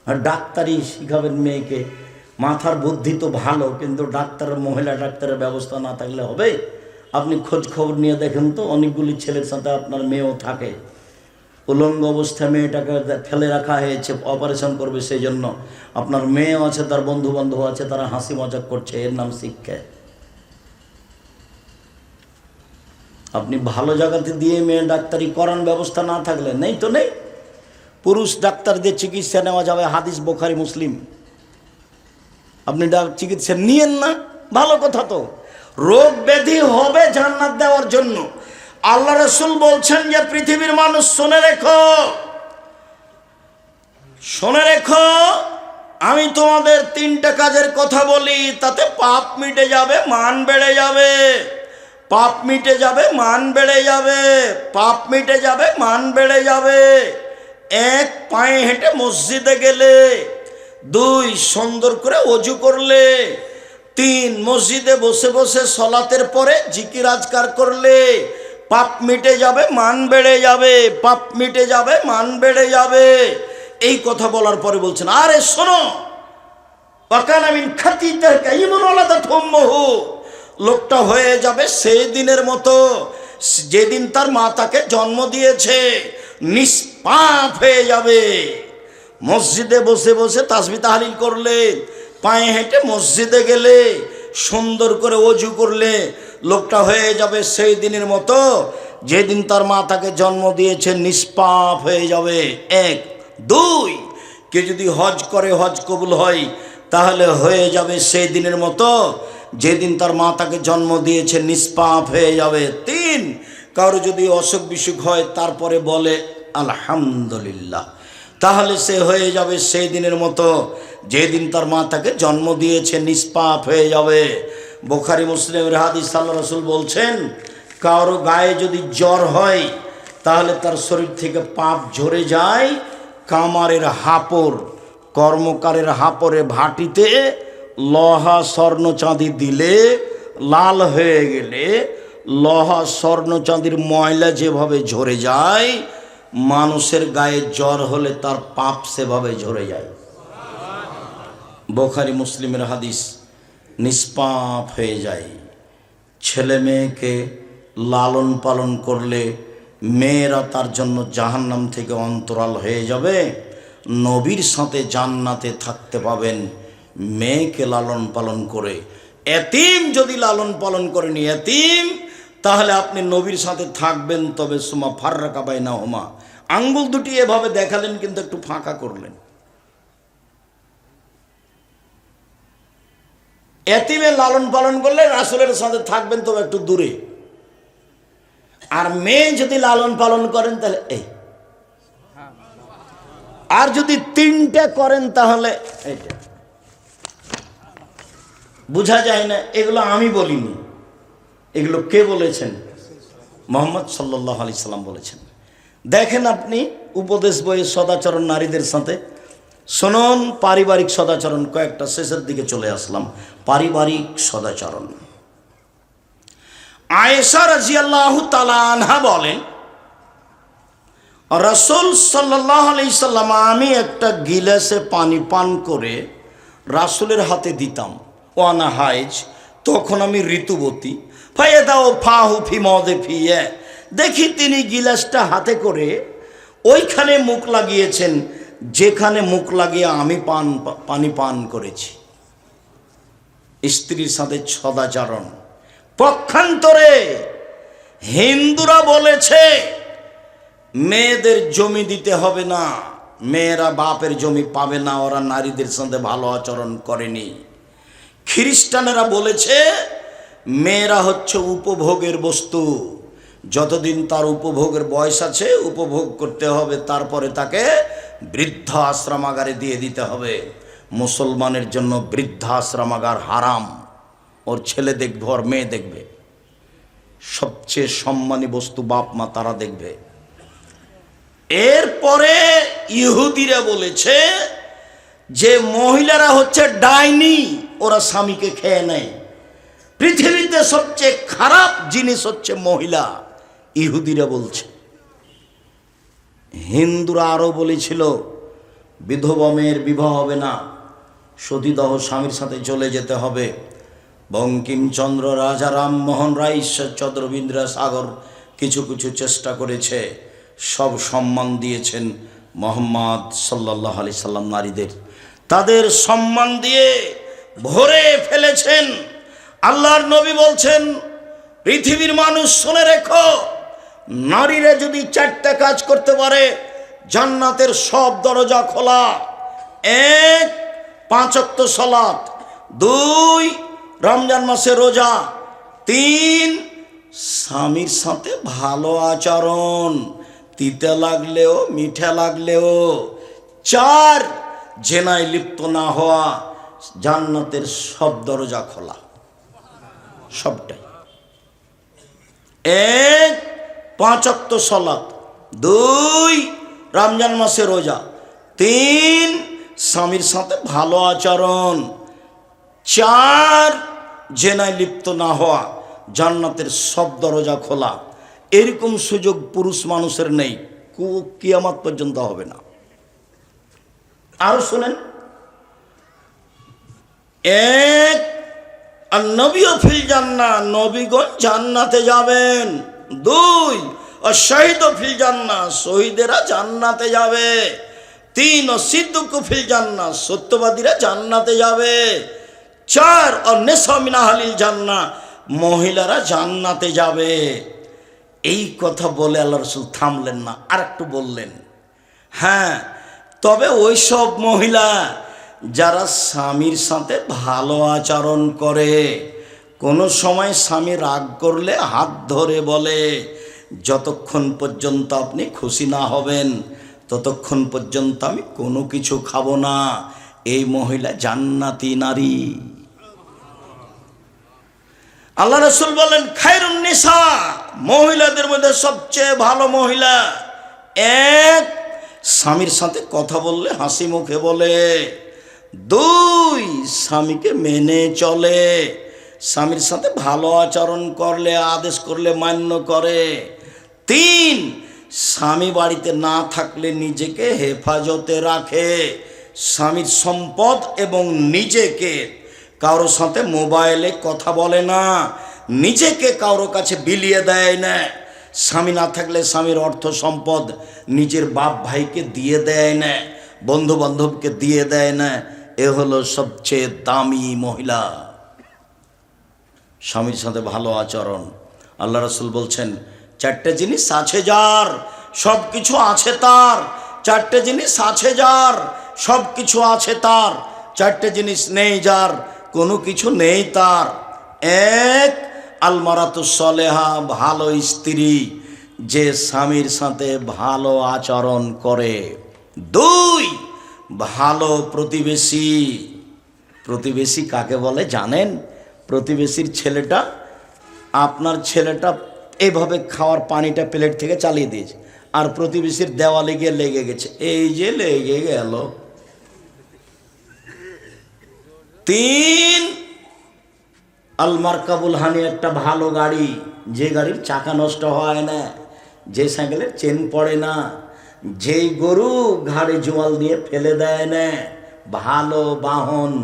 আর ডাক্তারি শিখাবেন মেয়েকে। মাথার বুদ্ধি তো ভালো, কিন্তু ডাক্তারের, মহিলা ডাক্তারের ব্যবস্থা না থাকলে হবে? আপনি খোঁজ খবর নিয়ে দেখেন তো, অনেকগুলি ছেলের সাথে আপনার মেয়েও থাকে। উলঙ্গ অবস্থায় মেয়েটাকে ফেলে রাখা হয়েছে, অপারেশন করবে সেই জন্য। আপনার মেয়েও আছে, তার বন্ধু বান্ধব আছে, তারা হাসি মজাক করছে, এর নাম শিক্ষা। আপনি ভালো জায়গাতে দিয়ে মেয়ে ডাক্তারি করান, ব্যবস্থা না থাকলে নেই তো নেই। পুরুষ ডাক্তারদের চিকিৎসা নেওয়া যাবে, হাদিস বুখারী মুসলিম। আপনি চিকিৎসা নিয়েন না, ভালো কথা তো। রোগ ব্যাধি হবে জান্নাত দেওয়ার জন্য। আল্লাহ রাসূল বলছেন যে পৃথিবীর মানুষ শুনে রেখো, শুনে রেখো, আমি তোমাদের 3টা কাজের কথা বলি, তাতে পাপ মিটে যাবে, মান বেড়ে যাবে। পাপ মিটে যাবে, মান বেড়ে যাবে। পাপ মিটে যাবে, মান বেড়ে যাবে। 1, পায়ে হেঁটে মসজিদে গেলে। 2, সুন্দর করে ওযু করলে। 3, মসজিদে বসে বসে সলাতের পরে জিকির আজকার করলে। পাপ মিটে যাবে, মান বেড়ে যাবে। পাপ মিটে যাবে, মান বেড়ে যাবে। এই কথা বলার পরে বলছেন, আরে শোনো, ওয়াকানা মিন খাতিতাকা ইমান ওয়ালাদাত উম্মুহু, লোকটা হয়ে যাবে সেই দিনের মতো যেদিন তার মা তাকে জন্ম দিয়েছে, নিষ্পাপ হয়ে যাবে। মসজিদে বসে বসে তাসবিহ তাহলিল করলে, পায়ে হেঁটে মসজিদে গেলে, সুন্দর করে ওযু করলে, লোকটা হয়ে যাবে সেই দিনের মতো যেদিন তার মা তাকে জন্ম দিয়েছে, নিষ্পাপ হয়ে যাবে। 1, 2, কে যদি হজ করে, হজ কবুল হয়, তাহলে হয়ে যাবে সেই দিনের মতো যেদিন তার মা তাকে জন্ম দিয়েছে, নিষ্পাপ হয়ে যাবে। 3, কারো যদি অসুখ বিসুখ হয় তারপরে বলে আলহামদুলিল্লাহ, তাহলে সে হয়ে যাবে সেই দিনের মতো যেদিন তার মা তাকে জন্ম দিয়েছে, নিষ্পাপ হয়ে যাবে। বুখারী মুসলিমের হাদিস, আল্লাহ রাসূল বলছেন, কারো গায়ে যদি জ্বর হয় তাহলে তার শরীর থেকে পাপ ঝরে যায়। কামারের হাপড়, কর্মকারের হাপড়ে ভাটিতে লোহা স্বর্ণ চাঁদি দিলে, লাল হয়ে গেলে লোহা স্বর্ণ চাঁদির ময়লা যেভাবে ঝরে যায়, মানুষের গায়ে জ্বর হলে তার পাপ সেভাবে ঝরে যায়। বুখারী মুসলিমের হাদিস। নিষ্পাপ হয়ে যায়। ছেলে মেয়েকে লালন পালন করলে মেয়েরা তার জন্য জাহান্নাম থেকে অন্তরাল হয়ে যাবে, নবীর সাথে জান্নাতে থাকতে পাবেন মেয়েকে লালন পালন করে। এতিম যদি লালন পালন করেনি, এতিম, তাহলে আপনি নবীর সাথে থাকবেন। তবে সুমা ফাররাকা বাইনাহুমা, আঙ্গুল দুটি এভাবে দেখালেন কিন্তু একটু ফাঁকা করলেন। এতিমের লালন পালন করলে রাসূলের সাথে থাকবেন, তবে একটু দূরে। আর মেয়ে যদি লালন পালন করেন তাহলে এই, আর যদি 3টে করেন তাহলে এইটা। বোঝা যায় না? এগুলো আমি বলিনি, এগুলো কে বলেছেন? মুহাম্মদ সাল্লাল্লাহু আলাইহি সাল্লাম বলেছেন। দেখেন আপনি উপদেশ বইয়ে সদাচরণ নারীদের সাথে শুনুন। পারিবারিক সদাচরণ কয়েকটা, শেষের দিকে চলে আসলাম। পারিবারিক সদাচরণ। আয়েশা রাদিয়াল্লাহু তাআলা আনহা বলেন, রাসূল সাল্লাল্লাহু আলাইহি সাল্লাম, আমি একটা গিলাসে পানি পান করে রাসূলের হাতে দিতাম, ওয়ানা হাইজ, তখন আমি ঋতুবতী। ফায়াদাও ফাহু ফি মাওদি ফিয়া, দেখি তিনি গিলাসটা হাতে করে ওইখানে মুখ লাগিয়েছেন যেখানে মুখ লাগিয়ে আমি পানি পান করেছি। স্ত্রীর সাথে সদাচরণ। পক্ষান্তরে হিন্দুরা বলেছে মেয়েদের জমি দিতে হবে না, মেয়েরা বাপের জমি পাবে না, ওরা নারীদের সাথে ভালো আচরণ করেনি। খ্রিস্টানেরা বলেছে মেয়েরা হচ্ছে উপভোগের বস্তু, যতদিন তার উপভোগের বয়স আছে উপভোগ করতে হবে, তারপরে তাকে বৃদ্ধা আশ্রমাগারে দিয়ে দিতে হবে। মুসলমানের জন্য বৃদ্ধা আশ্রমাগার হারাম, ওর ছেলে দেখবে, ওর মেয়ে দেখবে, সবচেয়ে সম্মানী বস্তু বাপ মা তারা দেখবে। এরপরে ইহুদিরা বলেছে যে মহিলারা হচ্ছে ডাইনি, ওরা স্বামীকে খেয়ে নেয়, পৃথিবীতে সবচেয়ে খারাপ জিনিস হচ্ছে মহিলা, ইহুদিরা বলছে। হিন্দুরা আরও বলেছিল বিধবা মেয়ের বিবাহ হবে না, সতীদাহ স্বামীর সাথে চলে যেতে হবে। বঙ্কিমচন্দ্র, রাজা রামমোহন রায়, ঈশ্বরচন্দ্র বিদ্যাসাগর কিছু কিছু চেষ্টা করেছে, সব সম্মান দিয়েছেন মোহাম্মদ সাল্লাল্লাহু আলাইহি সাল্লাম নারীদের, তাদের সম্মান দিয়ে ভরে ফেলেছেন। আল্লাহর নবী বলছেন, পৃথিবীর মানুষ শুনে রেখো, নারীরা যদি 4টা কাজ করতে পারে জান্নাতের সব দরজা খোলা। 1, 5 ওয়াক্ত সালাত, 2, রমজান মাসে রোজা, 3, স্বামীর সাথে ভালো আচরণ, তিতে লাগলেও মিঠা লাগলেও, 4, জেনায় লিপ্ত না হওয়া, জান্নাতের সব দরজা খোলা, সবটাই। 1, 5 ওয়াক্ত সালাত, 2, রমজান মাসে রোজা, 3, স্বামীর সাথে ভালো আচরণ, 4, জেনায় লিপ্ত না হওয়া, জান্নাতের সব দরজা খোলা। এরকম সুযোগ পুরুষ মানুষের নেই, কিয়ামত পর্যন্ত হবে না। আরো শোনেন, 1, আর নবীও ফিল জান্নাহ, নবীগণ জান্নাতে যাবেন। 2, আর শহীদ ফিল জান্নাহ, শহীদেরা জান্নাতে যাবে। 3, ও সিদ্দিক ফিল জান্নাহ, সত্যবাদীরা জান্নাতে যাবে। 4, আর নেসা মিন আহলিল জান্নাহ, মহিলারা জান্নাতে যাবে। এই কথা বলে আল্লাহ রাসূল থামলেন না, আর একটু বললেন, হ্যাঁ, তবে ওই সব মহিলা যারা স্বামীর সাথে ভালো আচরণ করে, কোনো সময় স্বামী রাগ করলে হাত ধরে বলে, যতক্ষণ পর্যন্ত আপনি খুশি না হবেন ততক্ষণ পর্যন্ত আমি কোনো কিছু খাবো না, এই মহিলা জান্নাতি নারী। আল্লাহ রাসূল বলেন, খায়রুন নিসা, মহিলাদের মধ্যে সবচেয়ে ভালো মহিলা 1, স্বামীর সাথে কথা বললে হাসি মুখে বলে, 2, স্বামীকে মেনে চলে, স্বামীর সাথে ভালো আচরণ করলে, আদেশ করলে মান্য করে, 3, স্বামী বাড়িতে না থাকলে নিজেকে হেফাজতে রাখে, স্বামীর সম্পদ এবং নিজেকে কারোর সাথে মোবাইলে কথা বলে না, নিজেকে কারোর কাছে বিলিয়ে দেয় না, স্বামী না থাকলে স্বামীর অর্থ সম্পদ নিজের বাপ ভাইকে দিয়ে দেয় না, বন্ধু বান্ধবকে দিয়ে দেয় না। এ হলো সবচেয়ে দামি মহিলা, স্বামীর সাথে ভালো আচরণ। আল্লাহ রাসূল বলছেন, 4টে জিনিস আছে যার, সব কিছু আছে তার। 4টে জিনিস আছে যার, সব কিছু আছে তার। 4টে জিনিস নেই যার, কোনো কিছু নেই তার। 1, আল মারাতুস সালেহা, ভালো স্ত্রী, যে স্বামীর সাথে ভালো আচরণ করে। 2, ভালো প্রতিবেশী। প্রতিবেশী কাকে বলে জানেন? প্রতিবেশীর ছেলেটা, আপনার ছেলেটা এইভাবে খাওয়ার পানিটা প্লেট থেকে চালিয়ে দিয়েছে, আর প্রতিবেশীর দেওয়ালে গিয়ে লেগে গেছে, এই যে লেগে গেল। 3, আল মারকাবুল হানি, একটা ভালো গাড়ি, যে গাড়ির চাকা নষ্ট হয় না, যে সাইকেলের চেন পড়ে না, যেই গরু ঘাড়ে জোয়াল দিয়ে ফেলে দেয় না, ভালো বাহন।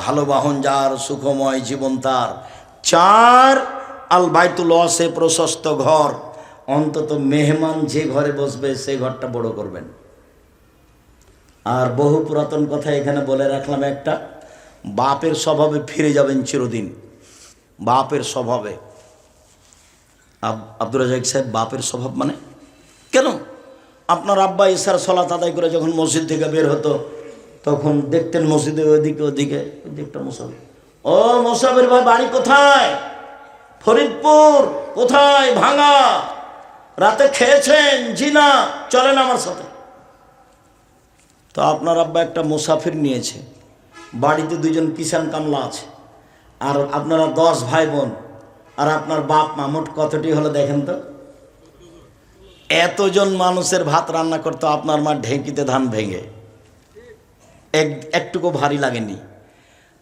ভালো বাহন যার, সুখময় জীবন তার। 4, আল বাইতুল ওয়াসে, প্রশস্ত ঘর, অন্তত মেহমান যে ঘরে বসবে সেই ঘরটা বড় করবেন। আর বহু পুরাতন কথা এখানে বলে রাখলাম একটা, বাপের স্বভাবে ফিরে যাবেন চিরদিন, বাপের স্বভাবে। আব্দুর রাজাক সাহেব বাপের স্বভাব মানে কেন? আপনার আব্বা ইশার সলাত আদায় করে যখন মসজিদ থেকে বের হতো তখন দেখতেন মসজিদে ওদিকে ওদিকে একটা মুসাফির, ও মুসাফির ভাই বাড়ি কোথায়? ফরিদপুর। কোথায়? ভাঙা। রাতে খেয়েছেন? জি না। চলেন আমার সাথে। তো আপনার আব্বা একটা মুসাফির নিয়েছে, বাড়িতে দুইজন কিষান কামলা আছে, আর আপনারা 10 ভাই বোন, আর আপনার বাপ মা, মোট কতটি হলো দেখেন তো? এতজন মানুষের ভাত রান্না করতো আপনার মা ঢেঁকিতে ধান ভেঙে, একটুকু ভারী লাগেনি।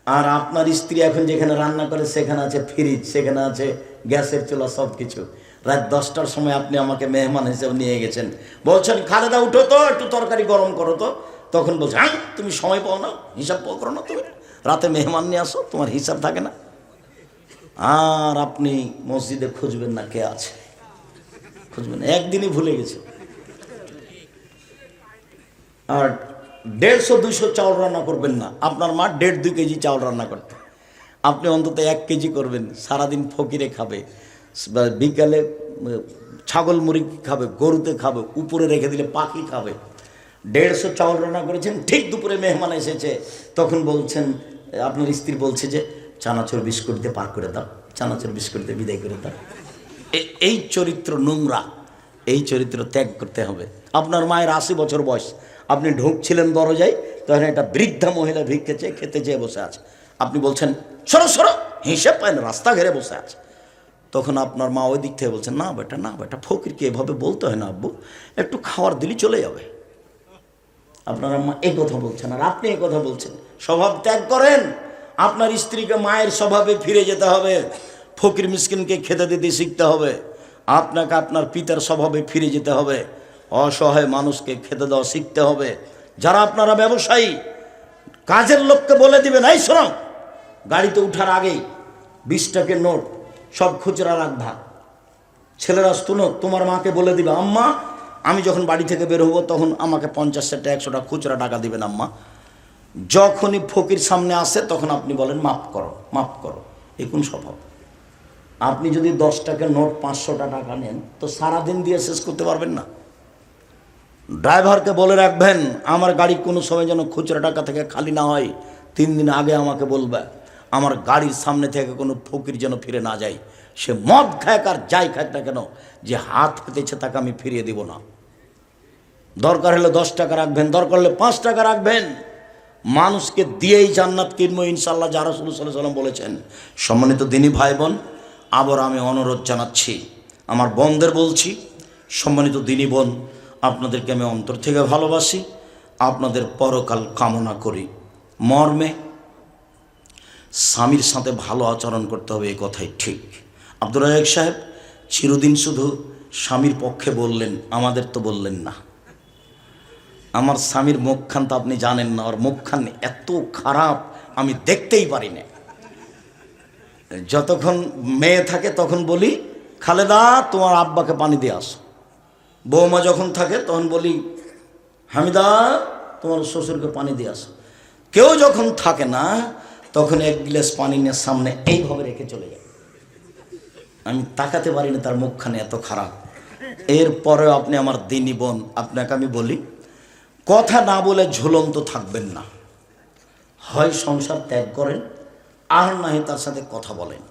আর আপনার স্ত্রী এখন যেখানে রান্না করে সেখানে আছে ফ্রিজ, সেখানে আছে গ্যাসের চুলা, সব কিছু। রাত 10টার সময় আপনি আমাকে মেহমান হিসেবে নিয়ে গেছেন, বলছেন খালেদা উঠো তো, একটু তরকারি গরম করো তো। তখন বলছে, হ্যাঁ তুমি সময় পাও না, হিসাব করো না, তুমি রাতে মেহমান নিয়ে আসো, তোমার হিসাব থাকে না। আর আপনি মসজিদে খুঁজবেন না কে আছে, খুঁজবেন না, একদিনই ভুলে গেছে। আর 150-200 চাউল রান্না করবেন না। আপনার মা 1.5-2 কেজি চাউল রান্না করতে, আপনি অন্তত 1 কেজি করবেন। সারাদিন ফকিরে খাবে, বিকালে ছাগল মুরগি খাবে, গরুতে খাবে, উপরে রেখে দিলে পাখি খাবে। 150 চাউল রান্না করেছেন, ঠিক দুপুরে মেহমান এসেছে, তখন বলছেন, আপনার স্ত্রী বলছে যে চানাচুর বিস্কুট দিয়ে পার করে দাও, চানাচুর বিস্কুট দিয়ে বিদায় করে দাও। এই চরিত্র নোংরা, এই চরিত্র ত্যাগ করতে হবে। আপনার মায়ের 80 বছর বয়স, আপনি ঢুকছিলেন দরজায়, তখন একটা বৃদ্ধা মহিলা ভিক্ষে চেয়ে খেতে চেয়ে বসে আছে। আপনি বলছেন সরো সরো, হিসেব পায় না, রাস্তা ঘেরে বসে আছে। তখন আপনার মা ওই দিক থেকে বলছেন, না বেটা, ফকিরকে এভাবে বলতে হয় না আব্বু, একটু খাওয়ার দিলি চলে যাবে। আপনার আম্মা এই কথা বলছেন, আর আপনি এই কথা বলছেন। স্বভাব ত্যাগ করেন। আপনার স্ত্রীকে মায়ের স্বভাবে ফিরে যেতে হবে, ফকির মিসকিনকে খেতে দিতে শিখতে হবে। আপনাকে আপনার পিতার স্বভাবে ফিরে যেতে হবে, অসহায় মানুষকে খেতে দেওয়া শিখতে হবে। যারা আপনারা ব্যবসায়ী, কাজের লোককে বলে দিবেন, এই শোনো, গাড়িতে উঠার আগেই 20 টাকার নোট সব খুচরা রাখবা। ছেলেরা শুনো, তোমার মাকে বলে দিবে, আম্মা আমি যখন বাড়ি থেকে বের হবো তখন আমাকে 50 টাকা 100 টাকা খুচরা টাকা দিবেন আম্মা। যখনই ফকির সামনে আসে তখন আপনি বলেন মাফ করো, মাফ করো। এই কোন স্বভাব? আপনি যদি 10 টাকার নোট 500 টাকা নেন তো সারাদিন দিয়ে শেষ করতে পারবেন না। ড্রাইভারকে বলে রাখবেন, আমার গাড়ি কোনো সময় যেন খুচরা টাকা থেকে খালি না হয়, 3 দিন আগে আমাকে বলবে। আমার গাড়ির সামনে থেকে কোনো ফকির যেন ফিরে না যায়। সে মদ খাক আর যাই খাক না কেন, যে হাত পেতেছে তাকে আমি ফিরিয়ে দিব না। দরকার হলে 10 টাকা রাখবেন, দরকার হলে 5 টাকা রাখবেন। মানুষকে দিয়েই জান্নাত কিনবো ইনশাল্লাহ, যা রাসূলুল্লাহ সাল্লাল্লাহু আলাইহি ওয়াসাল্লাম বলেছেন। সম্মানিত দিনী ভাই বোন, আবার আমি অনুরোধ জানাচ্ছি, আমার বোনদের বলছি, সম্মানিত দিনী বোন, আপনাদেরকে আমি অন্তর থেকে ভালোবাসি, আপনাদের পরকাল কামনা করি। মর্মে স্বামীর সাথে ভালো আচরণ করতে হবে, এই কথাই ঠিক। আব্দুর রাজাক সাহেব চিরদিন শুধু স্বামীর পক্ষে বললেন, আমাদের তো বললেন না। আমার স্বামীর মুখখান তো আপনি জানেন না, ওর মুখখান এত খারাপ আমি দেখতেই পারি না। যতক্ষণ মেয়ে থাকে তখন বলি, খালেদা তোমার আব্বাকে পানি দিয়ে আসো। বৌমা যখন থাকে তখন বলি, হামিদা তোমার শ্বশুরকে পানি দিয়ে আসো। কেউ যখন থাকে না তখন 1 গ্লাস পানি নিয়ে সামনে এইভাবে রেখে চলে যায়। আমি তাকাতে পারি না, তার মুখখানে এত খারাপ। এরপরেও আপনি আমার দিনী বোন, আপনাকে আমি বলি, কথা না বলে ঝুলন্ত থাকবেন না। হয় সংসার ত্যাগ করেন, আর না হয় তার সাথে কথা বলেন।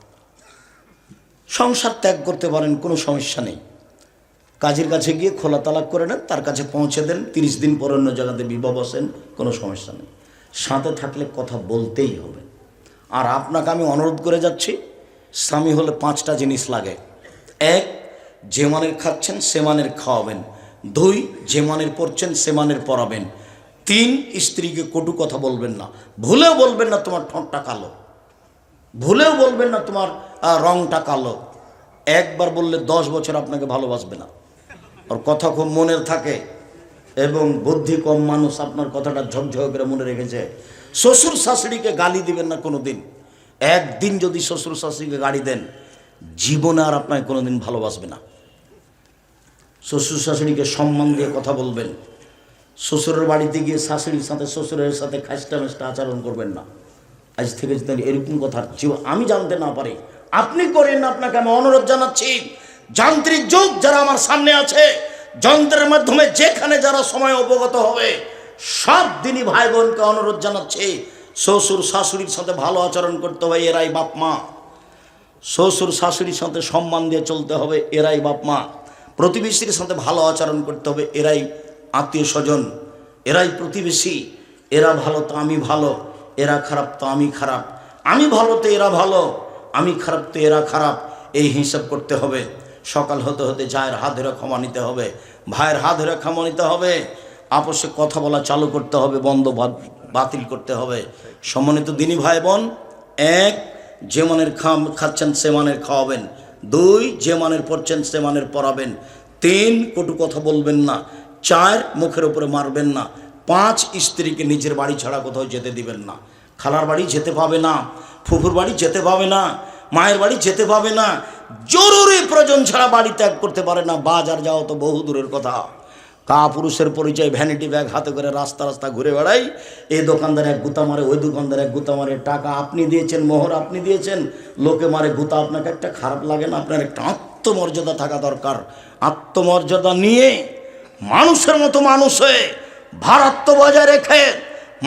সংসার ত্যাগ করতে পারেন, কোনো সমস্যা নেই। কাজের কাছে গিয়ে খোলা তালাক করে নেন, তার কাছে পৌঁছে দেন, 30 দিন পর অন্য জায়গাতে বিবাহ বসেন, কোনো সমস্যা নেই। সাথে থাকলে কথা বলতেই হবে। আর আপনাকে আমি অনুরোধ করে যাচ্ছি, স্বামী হলে 5টা জিনিস লাগে। 1, যে মানের খাচ্ছেন সে মানের খাওয়াবেন। 2, যে মানের পড়ছেন সে মানের পড়াবেন। 3, স্ত্রীকে কটু কথা বলবেন না। ভুলেও বলবেন না তোমার ঠোঁটটা কালো, ভুলেও বলবেন না তোমার রংটা কালো। একবার বললে 10 বছর আপনাকে ভালোবাসবে না। ওর কথা খুব মনের থাকে এবং বুদ্ধি কম মানুষ, আপনার কথাটা ঝকঝক করে মনে রেখেছে। শ্বশুর শাশুড়িকে গালি দিবেন না কোনো দিন। একদিন যদি শ্বশুর শাশুড়িকে গালি দেন, জীবনে আর আপনাকে কোনো দিন ভালোবাসবে না। শ্বশুর শাশুড়িকে সম্মান দিয়ে কথা বলবেন। শ্বশুরের বাড়িতে গিয়ে শাশুড়ির সাথে শ্বশুরের সাথে খাস্টা মেস্টা আচরণ করবেন না। আজ থেকে যদি এরকম কথা আমি জানতে না পারি, আপনি করেন না। আপনাকে আমি অনুরোধ জানাচ্ছি, যান্ত্রিক যুগ যারা আমার সামনে আছে, যন্ত্রের মাধ্যমে যেখানে যারা সময় অবগত হবে, সব দিনই ভাই বোনকে অনুরোধ জানাচ্ছে, শ্বশুর শাশুড়ির সাথে ভালো আচরণ করতে হবে, এরাই বাপ মা। শ্বশুর শাশুড়ির সাথে সম্মান দিয়ে চলতে হবে, এরাই বাপ মা। প্রতিবেশীর সাথে ভালো আচরণ করতে হবে, এরাই আত্মীয় স্বজন, এরাই প্রতিবেশী। এরা ভালো তো আমি ভালো, এরা খারাপ তো আমি খারাপ, আমি ভালো তো এরা ভালো, আমি খারাপ তো এরা খারাপ, এই হিসাব করতে হবে। সকাল হতে হতে জায়ের হাত ধরে ক্ষমা নিতে হবে, ভাইয়ের হাত ধরে ক্ষমা নিতে হবে, আপসে কথা বলা চালু করতে হবে, বন্ধ বাতিল করতে হবে। সম্মানিত দিনী ভাই বোন, এক, যে মানের খাচ্ছেন সে মানের খাওয়াবেন। দুই, যে মানের পড়ছেন সে মানের পড়াবেন। তিন, কটু কথা বলবেন না। চার, মুখের উপরে মারবেন না। পাঁচ, স্ত্রীকে নিজের বাড়ি ছাড়া কোথাও যেতে দিবেন না। খালার বাড়ি যেতে পাবে না, ফুফুর বাড়ি যেতে পাবে না, মায়ের বাড়ি যেতে পাবে না, জরুরি প্রয়োজন ছাড়া বাড়ি ত্যাগ করতে পারে না। বাজার যাওয়া তো বহু দূরের কথা। পুরুষের পরিচয় ভ্যানিটি ব্যাগ হাতে করে রাস্তা রাস্তা ঘুরে বেড়াই, এই দোকানদার এক গুতা মারে, ওই দোকানদার এক গুতা মারে, টাকা আপনি দিয়েছেন, মোহর আপনি দিয়েছেন, লোকে মারে গুতা, আপনাকে একটা খারাপ লাগে না? আপনার একটা আত্মমর্যাদা থাকা দরকার। আত্মমর্যাদা নিয়ে মানুষের মতো মানুষ হয়ে ভারাত্ম বজায় রেখে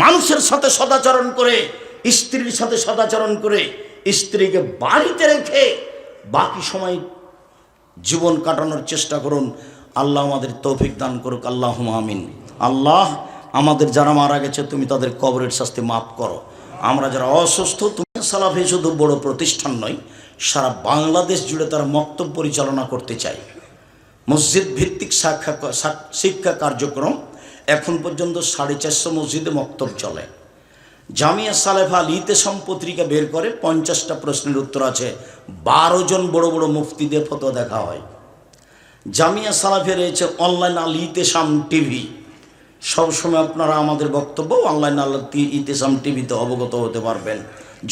মানুষের সাথে সদাচরণ করে, স্ত্রীর সাথে সদাচরণ করে, স্ত্রীকে বাড়িতে রেখে বাকি সময় জীবন কাটানোর চেষ্টা করুন। আল্লাহ আমাদের তৌফিক দান করুক, আল্লাহুম্মা আমিন। আল্লাহ, আমাদের যারা মারা গেছে তুমি তাদের কবরের শাস্তি মাফ করো। আমরা যারা অসুস্থ, তুমি সালাফি শুধু বড় প্রতিষ্ঠান নয়, সারা বাংলাদেশ জুড়ে তারা মক্তব পরিচালনা করতে চায়। মসজিদ ভিত্তিক শিক্ষা কার্যক্রম এখন পর্যন্ত 450 মসজিদে মক্তব চলে। জামিয়া সালেফা আল ইতেসাম পত্রিকা বের করে 50টা প্রশ্নের উত্তর আছে, 12 জন বড় বড় মুফতিদের ফতোয়া দেখা হয়। জামিয়া সালাফে রয়েছে অনলাইন আল ইতেসাম টিভি। সবসময় আপনারা আমাদের বক্তব্য অনলাইন আল ইতেসাম টিভিতে অবগত হতে পারবেন।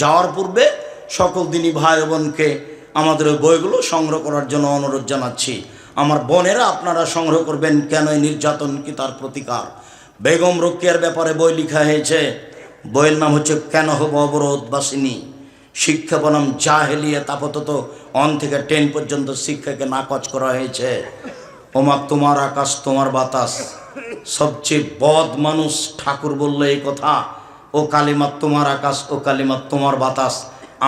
যাওয়ার পূর্বে সকল দিনী ভাই বোনকে আমাদের ওই বইগুলো সংগ্রহ করার জন্য অনুরোধ জানাচ্ছি। আমার বোনেরা, আপনারা সংগ্রহ করবেন কেন এই নির্যাতন, কি তার প্রতিকার। বেগম রোকেয়ার ব্যাপারে বই লেখা হয়েছে, বইয়ের নাম হচ্ছে কেন হব অবরোধবাসিনী, শিক্ষা বনাম জাহেলিয়াত। আপাতত 1 থেকে 10 পর্যন্ত শিক্ষাকে নাকচ করা হয়েছে। ওমা তোমার আকাশ তোমার বাতাস, সবচেয়ে বদ মানুষ ঠাকুর বললো এই কথা। ও কালিমা তোমার আকাশ, ও কালিমা তোমার বাতাস।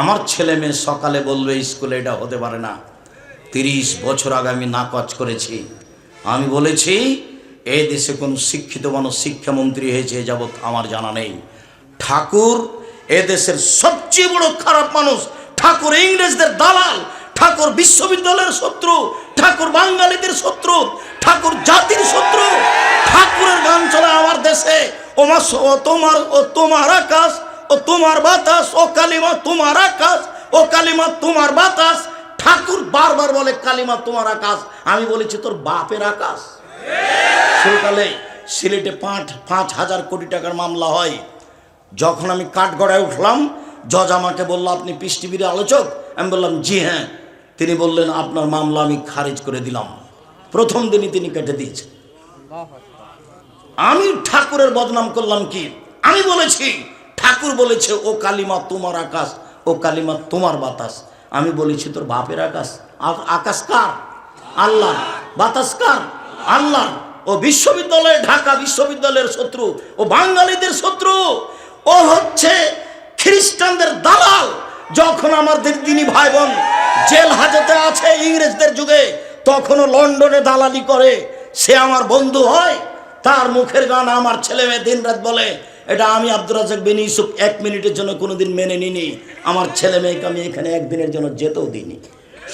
আমার ছেলে মেয়ে সকালে বলবে স্কুলে, এটা হতে পারে না। 30 বছর আগে আমি নাকচ করেছি। আমি বলেছি এই দেশে কোন শিক্ষিত মানুষ শিক্ষামন্ত্রী হয়েছে যাবৎ আমার জানা নেই। ঠাকুর এদেশের সবচেয়ে বড় খারাপ মানুষ। ঠাকুর ইংরেজদের দালাল, ঠাকুর বিশ্ববিদ্যালয়ের শত্রু, ঠাকুর বাঙালিদের শত্রু, ঠাকুর জাতির শত্রু। ঠাকুরের গান চলে আমার দেশে, ও তোমার, ও তোমার আকাশ, ও তোমার বাতাস, ও কালিমা তোমার আকাশ, ও কালিমা তোমার বাতাস। ঠাকুর বারবার বলে কালিমা তোমার আকাশ। আমি বলেছি তোর বাপের আকাশ। সকালে সিলেটে 5,000 কোটি টাকার মামলা হয়। যখন আমি কাঠগড়ায় উঠলাম, জজ আমাকে বলল আপনি পিস টিভির আলোচক? আমি বললাম জি হ্যাঁ। তিনি বললেন আপনার মামলা আমি খারিজ করে দিলাম। প্রথম দিনই তিনি কেটে দিয়েছেন। আমি ঠাকুরের বদনাম করলাম কি? আমি বলেছি ঠাকুর বলেছে ও কালিমা তোমার আকাশ, ও কালিমা তোমার বাতাস। আমি বলেছি তোর বাপের আকাশ। আকাশ কার? আল্লাহ। বাতাস কার? আল্লাহ। ও বিশ্ববিদ্যালয়, ঢাকা বিশ্ববিদ্যালয়ের শত্রু, ও বাঙালিদের শত্রু, ও হচ্ছে খ্রিস্টানদের দালাল। যখন আমাদের দিনী ভাই বোন জেল হাজতে আছে ইংরেজদের যুগে, তখনও লন্ডনে দালালি করে। সে আমার বন্ধু হয়, তার মুখের গান আমার ছেলে মেয়ে দিন রাত বলে। এটা আমি আব্দুর রাজ্জাক বিন ইউসুফ 1 মিনিটের জন্য কোনোদিন মেনে নিনি। আমার ছেলে মেয়েকে আমি এখানে একদিনের জন্য যেতেও দিইনি।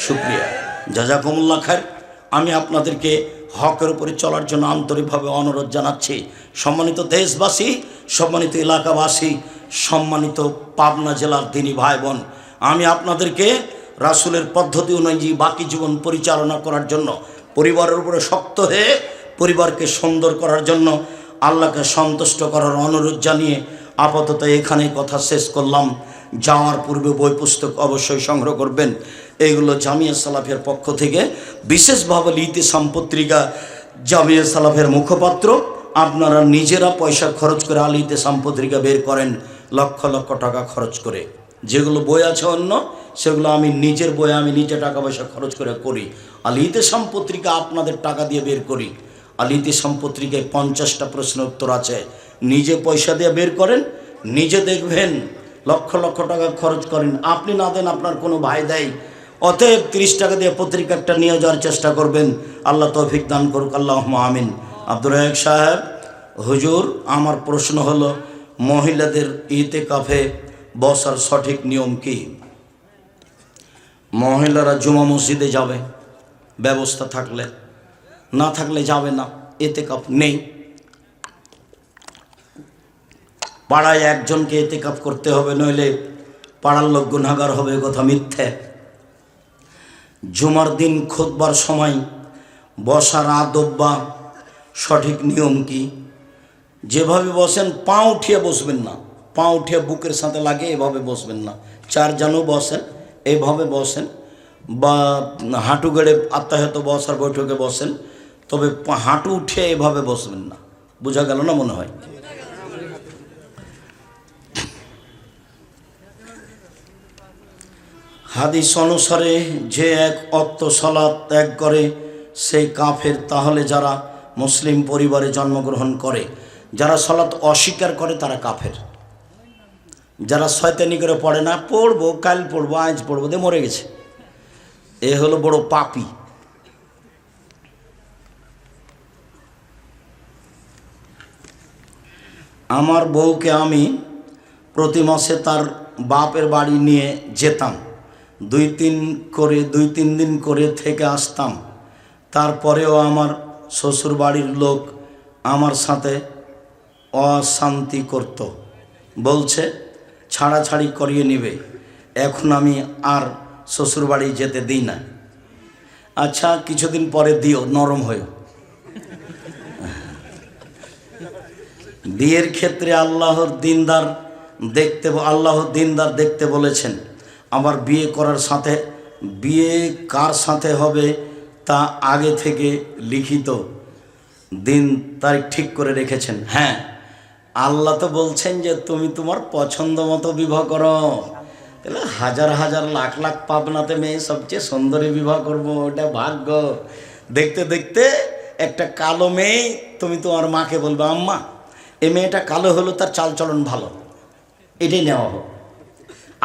শুক্রিয়া, জাযাকুমুল্লাহ খায়র। আমি আপনাদেরকে হকের উপরে চলার জন্য আন্তরিকভাবে অনুরোধ জানাচ্ছি। সম্মানিত দেশবাসী, সম্মানিত এলাকাবাসী, সম্মানিত পাবনা জেলার দিনী ভাই বোন, আমি আপনাদেরকে রাসূলের পদ্ধতি অনুযায়ী বাকি জীবন পরিচালনা করার জন্য, পরিবারের উপরে শক্ত হয়ে পরিবারকে সুন্দর করার জন্য, আল্লাহকে সন্তুষ্ট করার অনুরোধ জানিয়ে আপাতত এখানেই কথা শেষ করলাম। যাওয়ার পূর্বে বই পুস্তক অবশ্যই সংগ্রহ করবেন। এইগুলো জামিয়া সালাফের পক্ষ থেকে বিশেষভাবে ইতিসাম পত্রিকা, জামিয়া সালাফের মুখপাত্র আপনারা নিজেরা পয়সা খরচ করে আল ইতিসাম পত্রিকা বের করেন, লক্ষ লক্ষ টাকা খরচ করে। যেগুলো বই আছে অন্য, সেগুলো আমি নিজের বই আমি নিজে টাকা পয়সা খরচ করে করি। আল ইতিসাম পত্রিকা আপনাদের টাকা দিয়ে বের করি। আল ইতিসাম পত্রিকায় 50টা প্রশ্নের উত্তর আছে। নিজে পয়সা দিয়ে বের করেন, নিজে দেখবেন, লক্ষ লক্ষ টাকা খরচ করেন, আপনি না দেন আপনার কোনো ভাই দেয়। অতএব 30 টাকা দিয়ে পত্রিকাটা নিয়ে যাওয়ার চেষ্টা করবেন। আল্লাহ তৌফিক দান করুক, আল্লাহুম্মা আমিন। আব্দুর রাজ্জাক সাহেব, হুজুর আমার প্রশ্ন হলো, মহিলাদের ইতিকাফে বসার সঠিক নিয়ম কি? মহিলারা জুমা মসজিদে যাবে ব্যবস্থা থাকলে, না থাকলে যাবে না, ইতিকাফ নেই। পাড়ায় একজনকে ইতিকাফ করতে হবে, নইলে পাড়ার লোক গুনাহগার হবে, কথা মিথ্যে। জুমার দিন খুতবার সময় বসার আদব বা সঠিক নিয়ম কি? যেভাবে বসেন পা উঠিয়ে বসবেন না, পা উঠিয়ে বুকের সাথে লাগে এভাবে বসবেন না। 4 জনও বসেন এইভাবে বসেন, বা হাঁটু গেড়ে আত্মাহত বসার বৈঠকে বসেন, তবে হাঁটু উঠিয়ে এভাবে বসবেন না। বোঝা গেল না মনে হয়? হাদিস অনুসারে যে এক ওয়াক্ত সালাত ত্যাগ করে সেই কাফের। তাহলে যারা মুসলিম পরিবারে জন্মগ্রহণ করে, যারা সালাত অস্বীকার করে তারা কাফের। যারা শয়তানি করে পড়ে না, পড়বো কাল পড়বো আজ পড়বো দিয়ে মরে গেছে, এ হলো বড় পাপী। আমার বউকে আমি প্রতি মাসে তার বাপের বাড়ি নিয়ে যেতাম, 2-3 দিন করে থেকে আসতাম। তারপরেও আমার শ্বশুর বাড়ির লোক আমার সাথে অশান্তি করত, বলছে ছাড়াছাড়ি করিয়ে নেবে। এখন আমি আর শ্বশুর বাড়ি যেতে দিই না। আচ্ছা, কিছুদিন পরে দিও, নরম হয়ে। বিয়ের ক্ষেত্রে আল্লাহর দিনদার দেখতে বলেছেন। আবার বিয়ে করার সাথে, বিয়ে কার সাথে হবে তা আগে থেকে লিখিত দিন তারিখ ঠিক করে রেখেছেন। হ্যাঁ, আল্লাহ তো বলছেন যে তুমি তোমার পছন্দ মতো বিবাহ করো। তাহলে হাজার হাজার লাখ লাখ পাবনাতে মেয়ে সবচেয়ে সুন্দরী বিবাহ করবো, ওটা ভাগ্য। দেখতে দেখতে একটা কালো মেয়ে, তুমি তোমার মাকে বলবে আম্মা এই মেয়েটা কালো হলো, তার চালচলন ভালো, এটাই নেওয়া হোক।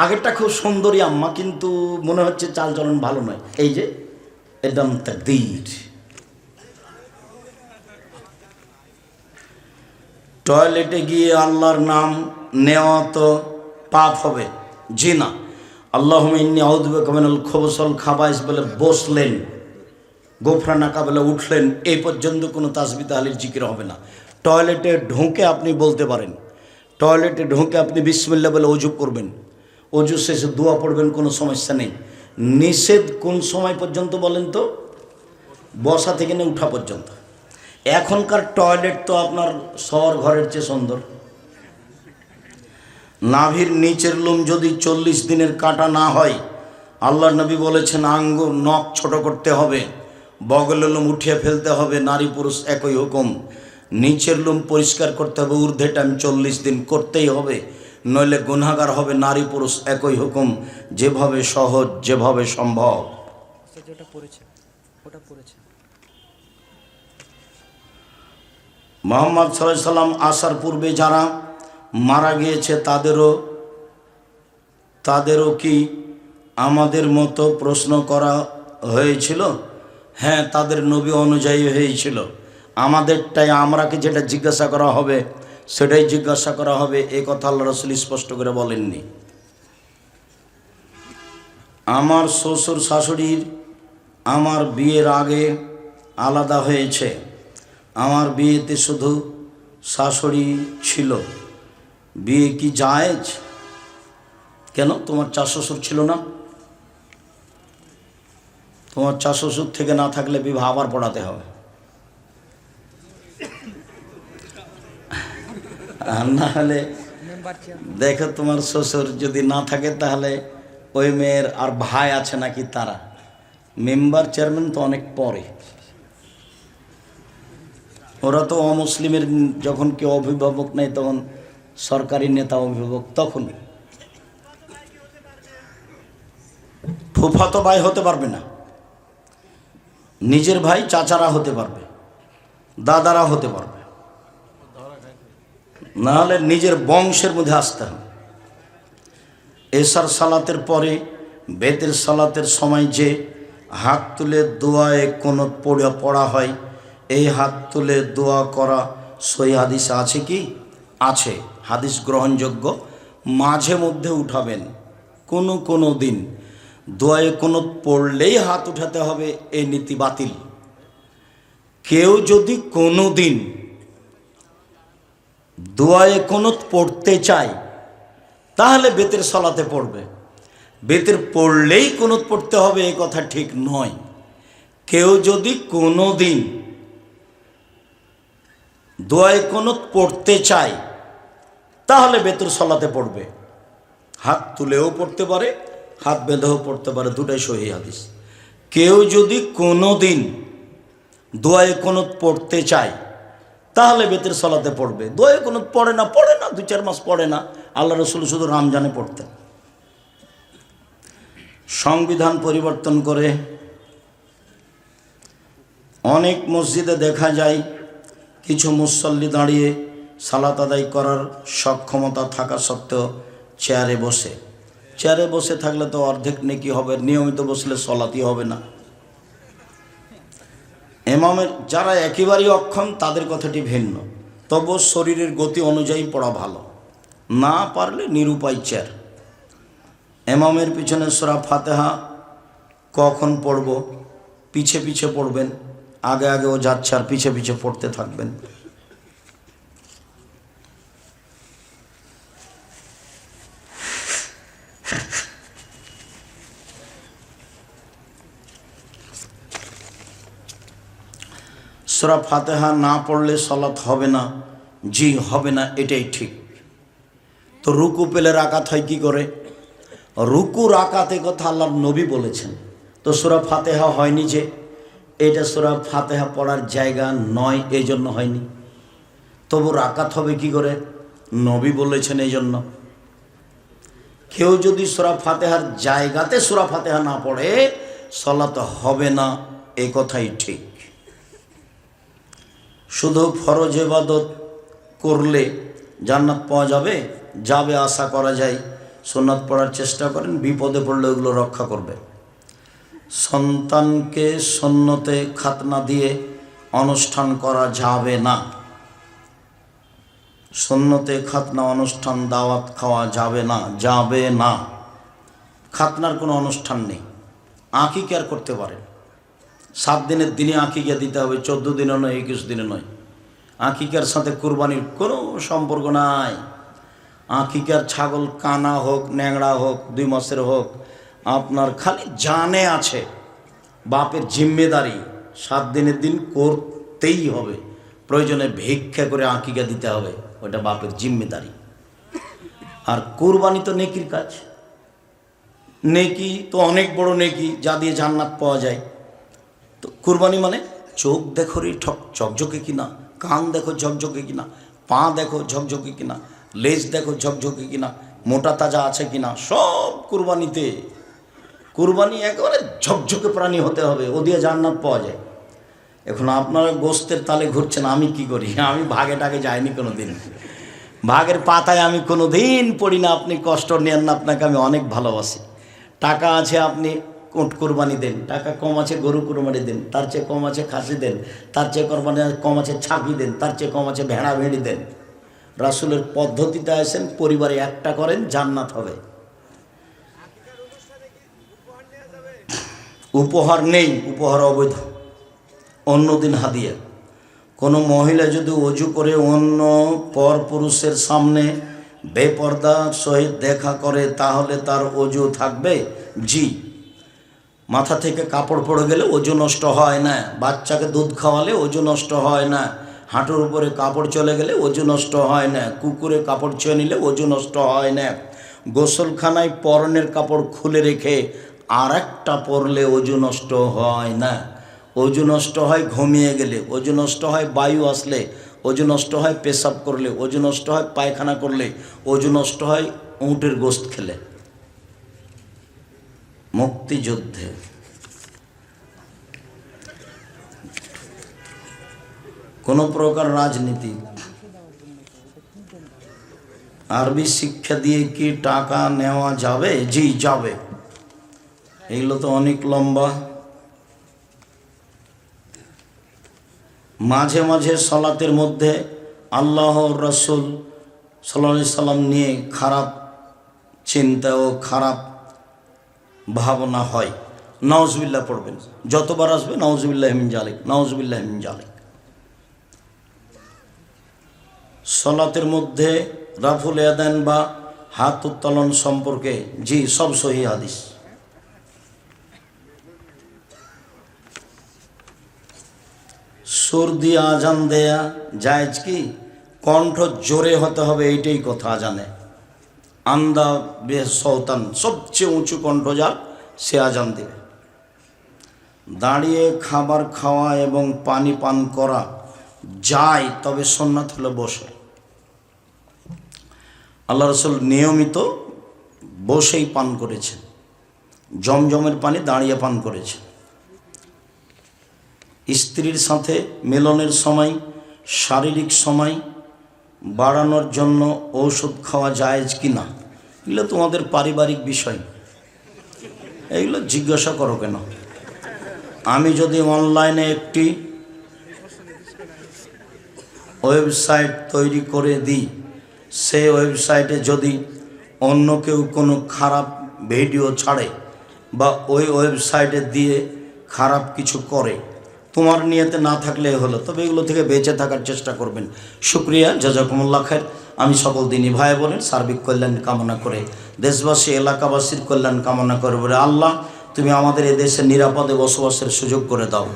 আগেরটা খুব সুন্দরী আম্মা, কিন্তু মনে হচ্ছে চালচলন ভালো নয়, এই যে একদম তাকদীর। টয়লেটে গিয়ে আল্লাহর নাম নেওয়া তো পাপ হবে? জি না। আল্লাহুম্মা ইন্নী আউযু বিকা মিনাল খুবুসি ওয়াল খাবাইস বলে বসলেন, গোফরানাকা বলে উঠলেন, এই পর্যন্ত কোনো তাসবিহ তাহলিল জিকির হবে না। টয়লেটে ঢুকে আপনি বলতে পারেন, টয়লেটে ঢুকে আপনি বিসমিল্লাহ বলে ওযু করবেন, ওযু শেষে দোয়া পড়বেন, কোনো সমস্যা নেই। নিষেধ কোন সময় পর্যন্ত বলেন তো? বসা থেকে নিয়ে উঠা পর্যন্ত। এখনকার টয়লেট তো আপনার শহর ঘরের চেয়ে সুন্দর। নাভির নিচের লোম যদি 40 দিনের কাটা না হয়, আল্লাহর নবী বলেছেন আঙ্গুল নখ ছোট করতে হবে, বগলের লোম উঠিয়ে ফেলতে হবে, নারী পুরুষ একই হুকুম। নিচের লোম পরিষ্কার করতে হবে, ঊর্ধ্বে টাইম 40 দিন করতেই হবে, নইলে গুনাহগার হবে। নারী পুরুষ একই হুকুম, যেভাবে সহজ, যেভাবে সম্ভব। মুহাম্মদ সাল্লাল্লাহু আলাইহি সাল্লাম আসার পূর্বে যারা মারা গিয়েছে তাদেরও কি আমাদের মতো প্রশ্ন করা হয়েছিল? হ্যাঁ, তাদের নবী অনুযায়ী হয়েছিল। আমাদেরটাই, আমরাকে যেটা জিজ্ঞাসা করা হবে সেটাই জিজ্ঞাসা করা হবে, এ কথা আল্লাহ রাসূল স্পষ্ট করে বলেননি। আমার শ্বশুর শাশুড়ির আমার বিয়ের আগে আলাদা হয়েছে। আমার বিয়েতে শুধু শাশুড়ি ছিল, বিয়ে কি জায়েজ? কেন, তোমার চার শ্বশুর ছিল না? তোমার চার শ্বশুর থেকে না থাকলে বিবাহ আবার পড়াতে হবে। আর না হলে দেখো, তোমার শ্বশুর যদি না থাকে তাহলে ওই মেয়ের আর ভাই আছে নাকি, তারা মেম্বার চেয়ারম্যান তো অনেক পরে। ওরা তো অমুসলিমের, যখন কেউ অভিভাবক নেই তখন সরকারি নেতা অভিভাবক, তখন ফুফাতো ভাই হতে পারবে না। নিজের ভাই চাচারা হতে পারবে, দাদারা হতে পারবে, নাহলে নিজের বংশের মধ্যে আসতে হবে। এশার সালাতের পরে বেতের সালাতের সময় যে হাত তুলে দোয়ায়ে কুনুত পড়া হয়, এই হাত তুলে দোয়া করা সহি হাদিস আছে কি? আছে, হাদিস গ্রহণযোগ্য। মাঝে মধ্যে উঠাবেন, কোনো দিন দোয়ায়ে কুনুত পড়লেই হাত উঠাতে হবে, এই নীতি বাতিল। কেউ যদি কোনো দিন দোয়ায়ে কুনুত পড়তে চায় তাহলে বেতের সালাতে পড়বে, বেতের পড়লেই কুনুত পড়তে হবে এই কথা ঠিক নয়। কেউ যদি কোনো দিন দোয়ায়ে কুনুত পড়তে চায় তাহলে বেতের সালাতে পড়বে, হাত তুলেও পড়তে পারে, হাত বেঁধেও পড়তে পারে, দুটাই সহিহ হাদিস। কেউ যদি কোনো দিন দোয়ায়ে কুনুত পড়তে চায় তাহলে বেতের সালাতে পড়বে। দোয়ায়ে কুনুত পড়ে না 2-4 মাস পড়ে না, আল্লাহ রসুল শুধু রমজানে পড়তেন। সংবিধান পরিবর্তন করে অনেক মসজিদে দেখা যায় কিছু মুসল্লি দাঁড়িয়ে সালাত আদায় করার সক্ষমতা থাকা সত্ত্বেও চেয়ারে বসে থাকলে তো অর্ধেক নেকি হবে, নিয়মিত বসলে সালাতই হবে না। ইমামের যারা একেবারেই অক্ষম তাদের কথাটি ভিন্ন, তবু শরীরের গতি অনুযায়ী পড়া ভালো, না পারলে নিরুপায় চেয়ার। ইমামের পিছনে সূরা ফাতিহা কখন পড়ব? পিছে পিছে পড়বেন, আগে ও যাচ্ছে আর পিছে পিছে পড়তে থাকবেন। সূরা ফাতিহা না পড়লে সালাত হবে না, জি হবে না, এটাই ঠিক। তো রুকু পেলে রাকাত হয় কি করে? রুকু রাকাতে কথা আল্লাহর নবী বলেছেন, তো সূরা ফাতিহা হয়নি যে, এটা সূরা ফাতিহা পড়ার জায়গা নয়, এই জন্য হয়নি। তবু রাকাত হবে কি করে? নবী বলেছেন এই জন্য। কেউ যদি সূরা ফাতিহার জায়গাতে সূরা ফাতিহা না পড়ে সালাত হবে না, এই কথাই ঠিক। শুধু ফরজ ইবাদত করলে জান্নাত পাওয়া যাবে আশা করা যায়। সুন্নাত পড়ার চেষ্টা করেন, বিপদে পড়লে ওগুলো রক্ষা করবে। সন্তানকে সুন্নতে খাতনা দিয়ে অনুষ্ঠান করা যাবে না, সুন্নতে খাতনা অনুষ্ঠান দাওয়াত খাওয়া যাবে না। খাতনার কোনো অনুষ্ঠান নেই, আকিকার করতে পারেন। 7 দিনের দিনে আকিকা দিতে হবে, 14 দিনে নয়, 21 দিনে নয়। আকিকার সাথে কুরবানির কোনো সম্পর্ক নাই। আকিকার ছাগল কানা হোক, ন্যাংড়া হোক, 2 মাসের হোক, আপনার খালি জানে আছে, বাপের জিম্মেদারি 7 দিনের দিন করতেই হবে। প্রয়োজনে ভিক্ষা করে আকিকা দিতে হবে, ওটা বাপের জিম্মেদারি। আর কুরবানি তো নেকির কাজ, নেকি তো অনেক বড় নেকি, যা দিয়ে জান্নাত পাওয়া যায়। তো কুরবানি মানে চোখ দেখো রে ঝকঝকে কিনা, কান দেখো ঝকঝকে কিনা, পা দেখো ঝকঝকে কিনা, লেজ দেখো ঝকঝকে কিনা, মোটা তাজা আছে কিনা, সব কুরবানিতে। কুরবানি একেবারে ঝকঝকে প্রাণী হতে হবে, ও দিয়ে জান্নাত পাওয়া যায়। এখন আপনারা গোস্তের তালে ঘুরছেন, আমি কি করি? আমি ভাগে টাগে যাইনি কোনো দিন, ভাগের পাতায় আমি কোনো দিন পড়ি না। আপনি কষ্ট নেন না, আপনাকে আমি অনেক ভালোবাসি। টাকা আছে আপনি কোট কোরবানি দেন, টাকা কম আছে গরু কোরবানি দেন, তার চেয়ে কম আছে খাসি দেন, তার চেয়ে কম আছে ছাগি দেন, তার চেয়ে কম আছে ভেড়া ভেড়ি দেন। রাসূলের পদ্ধতিতে আসেন, পরিবারে একটা করেন, জান্নাত হবে। উপহার নেই, উপহার অবৈধ, অন্যদিন হাদিয়া। কোনো মহিলা যদি অজু করে অন্য পর পুরুষের সামনে বেপর্দার সহিত দেখা করে তাহলে তার অজু থাকবে? জি। মাথা থেকে কাপড় পড়ে গেলে অজু নষ্ট হয় না, বাচ্চাকে দুধ খাওয়ালে অজু নষ্ট হয় না, হাঁটুর উপরে কাপড় চলে গেলে অজু নষ্ট হয় না, কুকুরে কাপড় ছুঁয়ে নিলে অজু নষ্ট হয় না, গোসলখানায় পরনের কাপড় খুলে রেখে আর একটা পরলে অজু নষ্ট হয় না। অজু নষ্ট হয় ঘুমিয়ে গেলে, অজু নষ্ট হয় বায়ু আসলে, অজু নষ্ট হয় পেশাব করলে, অজু নষ্ট হয় পায়খানা করলে, অজু নষ্ট হয় উটের গোশত খেলে। মুক্তিযুদ্ধে কোনো প্রকার রাজনীতি। আরবি শিক্ষা দিয়ে কি টাকা নেওয়া যাবে? জি যাবে। এগুলো তো অনেক লম্বা। মাঝে মাঝে সালাতের মধ্যে আল্লাহ রাসূল সাল্লাল্লাহু আলাইহি সাল্লাম নিয়ে খারাপ চিন্তা ও খারাপ ভাবনা হয়, নাউজুবিল্লাহ পড়বেন। যতবার আসবে নাউজুবিল্লাহ মিন জালিক, নাউজুবিল্লাহ মিন জালিক। সালাতের মধ্যে রাফুল ইয়াদান বা হাত উত্তোলন সম্পর্কে জি সব সহিহ হাদিস। সুর দিয়ে আজান দেয়া জায়েজ কি? কণ্ঠ জোরে হতে হবে, এইটাই কথা আজানে। আন্দা বে সৌতান, সবচেয়ে উঁচু কণ্ঠ যার সে আজান দেবে। দাঁড়িয়ে খাবার খাওয়া এবং পানি পান করা যায়, তবে সুন্নাত হলো বসে। আল্লাহ রাসূল নিয়মিত বসেই পান করেছেন, জমজমের পানি দাঁড়িয়ে পান করেছেন। স্ত্রীর সাথে মিলনের সময় শারীরিক সময় বাড়ানোর জন্য ঔষধ খাওয়া জায়েজ কি না? এগুলো তোমাদের পারিবারিক বিষয়, এগুলো জিজ্ঞাসা করো কেন? আমি যদি অনলাইনে একটি ওয়েবসাইট তৈরি করে দিই, সেই ওয়েবসাইটে যদি অন্য কেউ কোনো খারাপ ভিডিও ছাড়ে বা ওই ওয়েবসাইটে দিয়ে খারাপ কিছু করে, তোমার নিয়তে না থাকলে হলো, তবে এগুলো থেকে বেঁচে থাকার চেষ্টা করবেন। শুকরিয়া, জাযাকুমুল্লাহ খায়ের। আমি সকল দিনী ভাই বোনের সার্বিক কল্যাণ কামনা করে, দেশবাসী এলাকাবাসীর কল্যাণ কামনা করে বলে, আল্লাহ তুমি আমাদের এ দেশে নিরাপদে বসবাসের সুযোগ করে দাও।